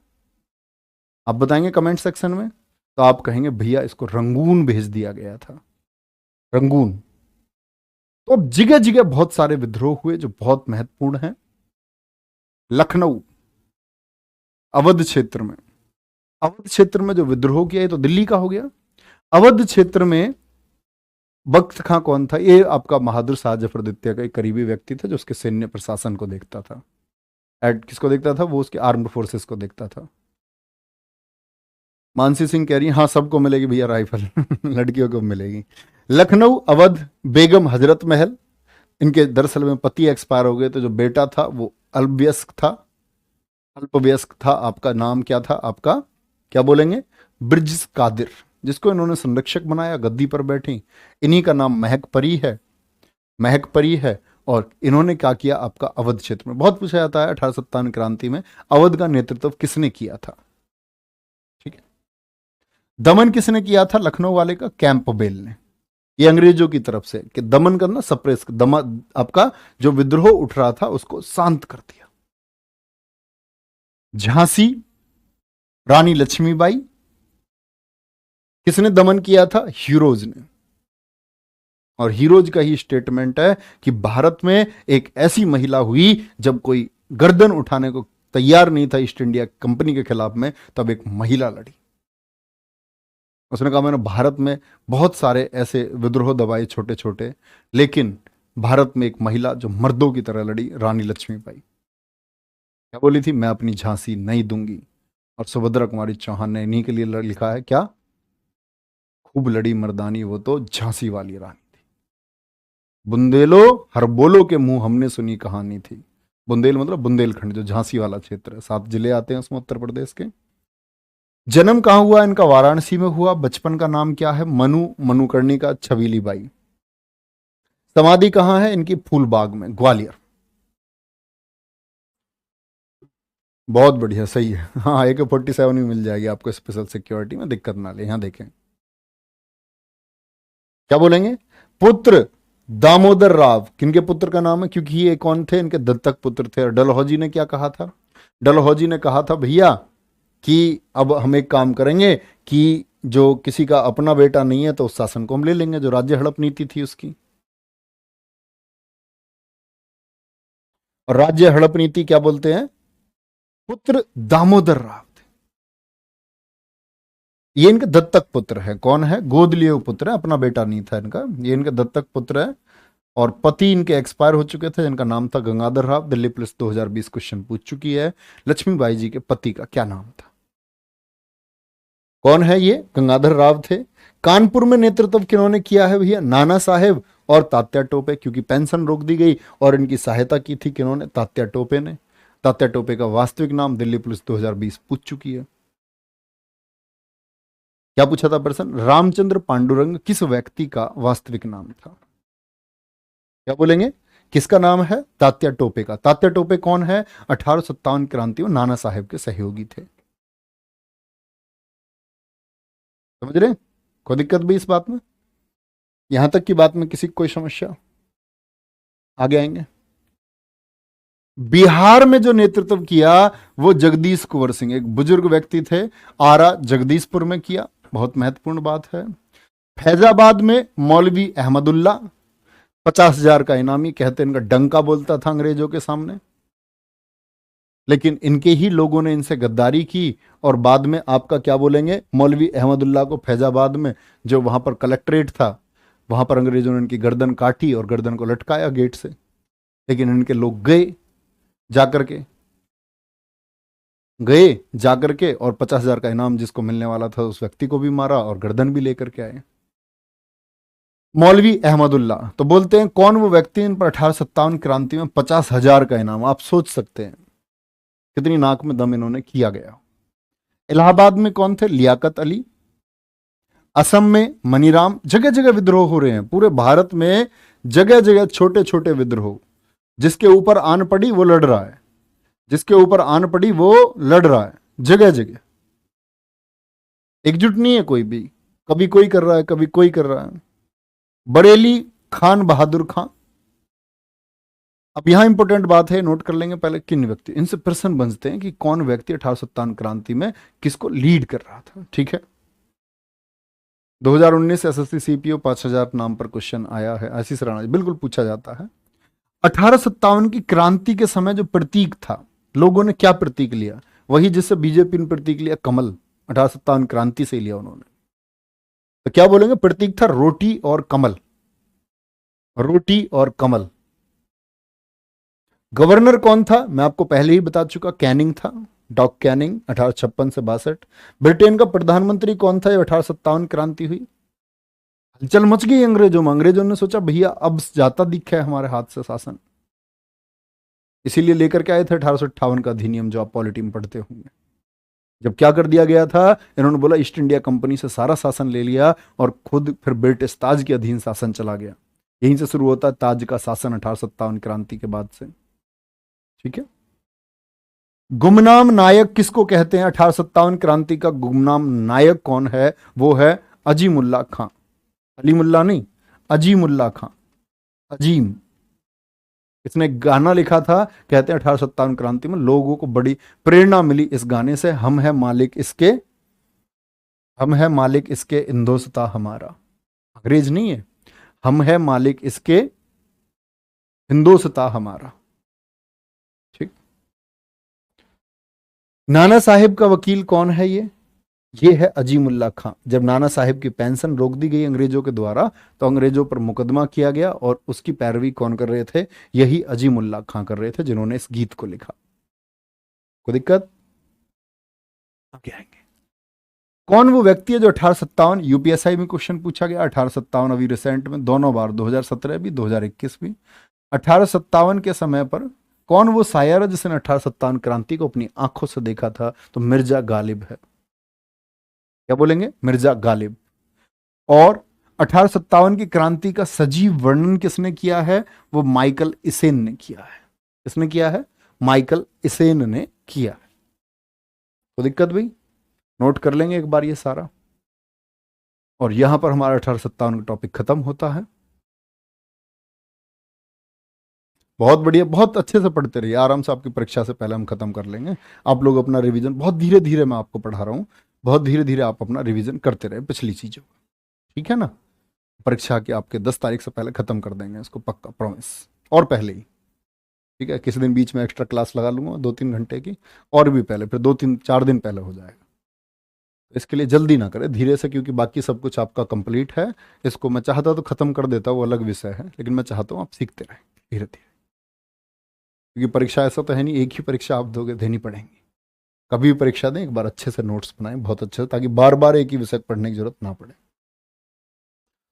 आप बताएंगे कमेंट सेक्शन में। तो आप कहेंगे भैया इसको रंगून भेज दिया गया था, रंगून। तो अब जगह जगह बहुत सारे विद्रोह हुए जो बहुत महत्वपूर्ण हैं। लखनऊ, अवध क्षेत्र में अवध क्षेत्र में जो विद्रोह किया ये तो दिल्ली का हो गया। अवध क्षेत्र में बख्त खां कौन था? ये आपका बहादुर शाह जफर द्वितीय का एक करीबी व्यक्ति था जो उसके सैन्य प्रशासन को देखता था। एड किसको देखता था? वो उसके आर्म्ड फोर्सेस को देखता था। मानसी सिंह कह रही है हाँ सबको मिलेगी भैया राइफल लड़कियों को मिलेगी। लखनऊ अवध बेगम हजरत महल, इनके दरअसल में पति एक्सपायर हो गए तो जो बेटा था वो अल्पवयस्क था। अल्पवयस्क था, आपका नाम क्या था? आपका क्या बोलेंगे? ब्रिज कादिर, जिसको इन्होंने संरक्षक बनाया, गद्दी पर बैठी। इन्हीं का नाम महक परी है, महक परी है। और इन्होंने क्या किया? आपका अवध क्षेत्र में बहुत पूछा जाता है 1857 क्रांति में अवध का नेतृत्व किसने किया था? ठीक है। दमन किसने किया था? लखनऊ वाले का कैंपबेल ने। ये अंग्रेजों की तरफ से कि दमन करना, सप्रेस, आपका जो विद्रोह उठ रहा था उसको शांत कर दिया। झांसी रानी लक्ष्मीबाई, किसने दमन किया था? हीरोज ने। और हीरोज का ही स्टेटमेंट है कि भारत में एक ऐसी महिला हुई जब कोई गर्दन उठाने को तैयार नहीं था ईस्ट इंडिया कंपनी के खिलाफ में, तब एक महिला लड़ी। उसने कहा मैंने भारत में बहुत सारे ऐसे विद्रोह दबाए छोटे छोटे, लेकिन भारत में एक महिला जो मर्दों की तरह लड़ी, रानी लक्ष्मीबाई। क्या बोली थी? मैं अपनी झांसी नहीं दूंगी। और सुभद्रा कुमारी चौहान ने इन्हीं के लिए लिखा है क्या? खूब लड़ी मर्दानी वो तो झांसी वाली रानी थी। बुंदेलो हर बोलो के मुंह हमने सुनी कहानी थी। बुंदेल मतलब बुंदेलखंड, जो झांसी वाला क्षेत्र है, 7 जिले आते हैं उसमें उत्तर प्रदेश के। जन्म कहां हुआ इनका? वाराणसी में हुआ। बचपन का नाम क्या है? मनुकर्णिका छबीली बाई। समाधि कहां है इनकी? फूलबाग में, ग्वालियर। बहुत बढ़िया, सही है। हाँ AK-47 भी मिल जाएगी आपको स्पेशल सिक्योरिटी में, दिक्कत ना ले। यहां देखें क्या बोलेंगे? पुत्र दामोदर राव, किनके पुत्र का नाम है? क्योंकि ये कौन थे? इनके दत्तक पुत्र थे। और डलहौजी ने क्या कहा था? डलहौजी ने कहा था भैया कि अब हम एक काम करेंगे कि जो किसी का अपना बेटा नहीं है तो उस शासन को हम ले लेंगे, जो राज्य हड़प नीति थी उसकी। और राज्य हड़प नीति क्या बोलते हैं? पुत्र दामोदर राव थे। ये इनके दत्तक पुत्र है। कौन है? गोद लिए हुए पुत्र है, अपना बेटा नहीं था इनका। ये इनके दत्तक पुत्र है। और पति इनके एक्सपायर हो चुके थे, जिनका नाम था गंगाधर राव। दिल्ली पुलिस 2020 क्वेश्चन पूछ चुकी है। लक्ष्मीबाई जी के पति का क्या नाम था? कौन है ये? गंगाधर राव थे। कानपुर में नेतृत्व किन्होंने किया है भैया? नाना साहेब और तात्या टोपे, क्योंकि पेंशन रोक दी गई और इनकी सहायता की थी किन्होंने? तात्या टोपे ने। तात्या टोपे का वास्तविक नाम दिल्ली पुलिस 2020 पूछ चुकी है। क्या पूछा था प्रश्न? रामचंद्र पांडुरंग किस व्यक्ति का वास्तविक नाम था? क्या बोलेंगे? किसका नाम है? तात्या टोपे का। तात्या टोपे कौन है? 1857 क्रांति में नाना साहेब के सहयोगी थे। समझ रहे? कोई दिक्कत भी इस बात में? यहां तक की बात में किसी को कोई समस्या? आगे आएंगे। बिहार में जो नेतृत्व किया वो जगदीश कुंवर सिंह, एक बुजुर्ग व्यक्ति थे। आरा जगदीशपुर में किया, बहुत महत्वपूर्ण बात है। फैजाबाद में मौलवी अहमदुल्ला, 50,000 का इनामी, कहते इनका डंका बोलता था अंग्रेजों के सामने। लेकिन इनके ही लोगों ने इनसे गद्दारी की और बाद में आपका क्या बोलेंगे? मौलवी अहमदुल्ला को फैजाबाद में, जो वहां पर कलेक्ट्रेट था, वहां पर अंग्रेजों ने इनकी गर्दन काटी और गर्दन को लटकाया गेट से। लेकिन इनके लोग गए जाकर के और 50,000 का इनाम जिसको मिलने वाला था उस व्यक्ति को भी मारा और गर्दन भी लेकर के आए। मौलवी अहमदुल्ला। तो बोलते हैं कौन वो व्यक्ति इन पर 1857 क्रांति में 50,000 का इनाम? आप सोच सकते हैं कितनी नाक में दम इन्होंने किया गया। इलाहाबाद में कौन थे? लियाकत अली। असम में मनीराम। जगह जगह विद्रोह हो रहे हैं पूरे भारत में, जगह जगह छोटे छोटे विद्रोह। जिसके ऊपर आन पड़ी वो लड़ रहा है, जिसके ऊपर आन पड़ी वो लड़ रहा है, जगह जगह। एकजुट नहीं है कोई भी, कभी कोई कर रहा है, कभी कोई कर रहा है। बरेली खान बहादुर खां। अब यहां इंपॉर्टेंट बात है, नोट कर लेंगे पहले किन व्यक्ति, इनसे प्रश्न बनते हैं कि कौन व्यक्ति 1857 क्रांति में किसको लीड कर रहा था। ठीक है, 2019 SSC CPO 5000 नाम पर क्वेश्चन आया है, आशीष राणा जी, बिल्कुल पूछा जाता है। 1857 की क्रांति के समय जो प्रतीक था, लोगों ने क्या प्रतीक लिया? वही जिससे बीजेपी ने प्रतीक लिया, कमल। 1857 क्रांति से लिया उन्होंने। तो क्या बोलेंगे? प्रतीक था रोटी और कमल, रोटी और कमल। गवर्नर कौन था? मैं आपको पहले ही बता चुका, कैनिंग था, डॉग कैनिंग, 1856 से 62। ब्रिटेन का प्रधानमंत्री कौन था? 1857 क्रांति हुई, हलचल मच गई अंग्रेजों में। अंग्रेजों ने सोचा भैया अब जाता दिखा है हमारे हाथ से शासन, इसीलिए लेकर के आए थे 1858 का अधिनियम, जो आप पॉलिटी में पढ़ते होंगे। जब क्या कर दिया गया था, इन्होंने बोला ईस्ट इंडिया कंपनी से सारा शासन ले लिया और खुद फिर ब्रिटिश ताज के अधीन शासन चला गया। यहीं से शुरू होता है ताज का शासन 1857 क्रांति के बाद से। ठीक है। गुमनाम नायक किसको कहते हैं? 1857 क्रांति का गुमनाम नायक कौन है? वो है अजीमुल्ला खां। अलीमुल्ला नहीं, अजीमुल्ला खां। अजीम, इसने गाना लिखा था, कहते हैं 1857 क्रांति में लोगों को बड़ी प्रेरणा मिली इस गाने से, हम है मालिक इसके, हम है मालिक इसके हिंदुस्तां हमारा। अंग्रेज नहीं है, हम है मालिक इसके हिंदुस्तां हमारा। ठीक। नाना साहिब का वकील कौन है? ये है अजीमुल्ला खां। जब नाना साहिब की पेंशन रोक दी गई अंग्रेजों के द्वारा, तो अंग्रेजों पर मुकदमा किया गया और उसकी पैरवी कौन कर रहे थे? यही अजीमुल्ला खां कर रहे थे, जिन्होंने इस गीत को लिखा। कोई दिक्कत? आगे आएंगे। कौन वो व्यक्ति है जो 1857, यूपीएसआई में क्वेश्चन पूछा गया 1857, अभी रिसेंट में दोनों बार, 2017 भी 2021 भी। 1857 के समय पर कौन वो शायर है जिसने 1857 क्रांति को अपनी आंखों से देखा था? तो मिर्जा गालिब है। क्या बोलेंगे? मिर्जा गालिब। और 1857 की क्रांति का सजीव वर्णन किसने किया है? वो माइकल इसेन ने किया है। किसने किया है? माइकल इसेन ने किया है। तो दिक्कत भाई, नोट कर लेंगे एक बार ये सारा, और यहां पर हमारा 1857 का टॉपिक खत्म होता है। बहुत बढ़िया, बहुत अच्छे से पढ़ते रहिए, आराम से आपकी परीक्षा से पहले हम खत्म कर लेंगे। आप लोग अपना रिवीजन, बहुत धीरे धीरे मैं आपको पढ़ा रहा हूं, बहुत धीरे धीरे आप अपना रिवीजन करते रहे पिछली चीजों का। ठीक है ना? परीक्षा के आपके 10 तारीख से पहले खत्म कर देंगे इसको, पक्का, प्रॉमिस, और पहले ही। ठीक है, किसी दिन बीच में एक्स्ट्रा क्लास लगा लूंगा 2-3 घंटे की, और भी पहले, फिर 2-3-4 दिन पहले हो जाएगा। इसके लिए जल्दी ना करें, धीरे से, क्योंकि बाकी सब कुछ आपका कंप्लीट है। इसको मैं चाहता तो खत्म कर देता, वो अलग विषय है, लेकिन मैं चाहता हूँ आप सीखते रहें धीरे धीरे, क्योंकि परीक्षा ऐसा तो है नहीं एक ही परीक्षा आप दोगे, देनी पड़ेंगी। कभी भी परीक्षा दें, एक बार अच्छे से नोट्स बनाएं, बहुत अच्छे से, ताकि बार बार एक ही विषय पढ़ने की जरूरत ना पड़े।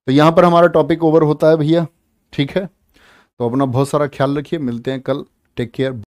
तो यहां पर हमारा टॉपिक ओवर होता है भैया। ठीक है, तो अपना बहुत सारा ख्याल रखिए, मिलते हैं कल, टेक केयर।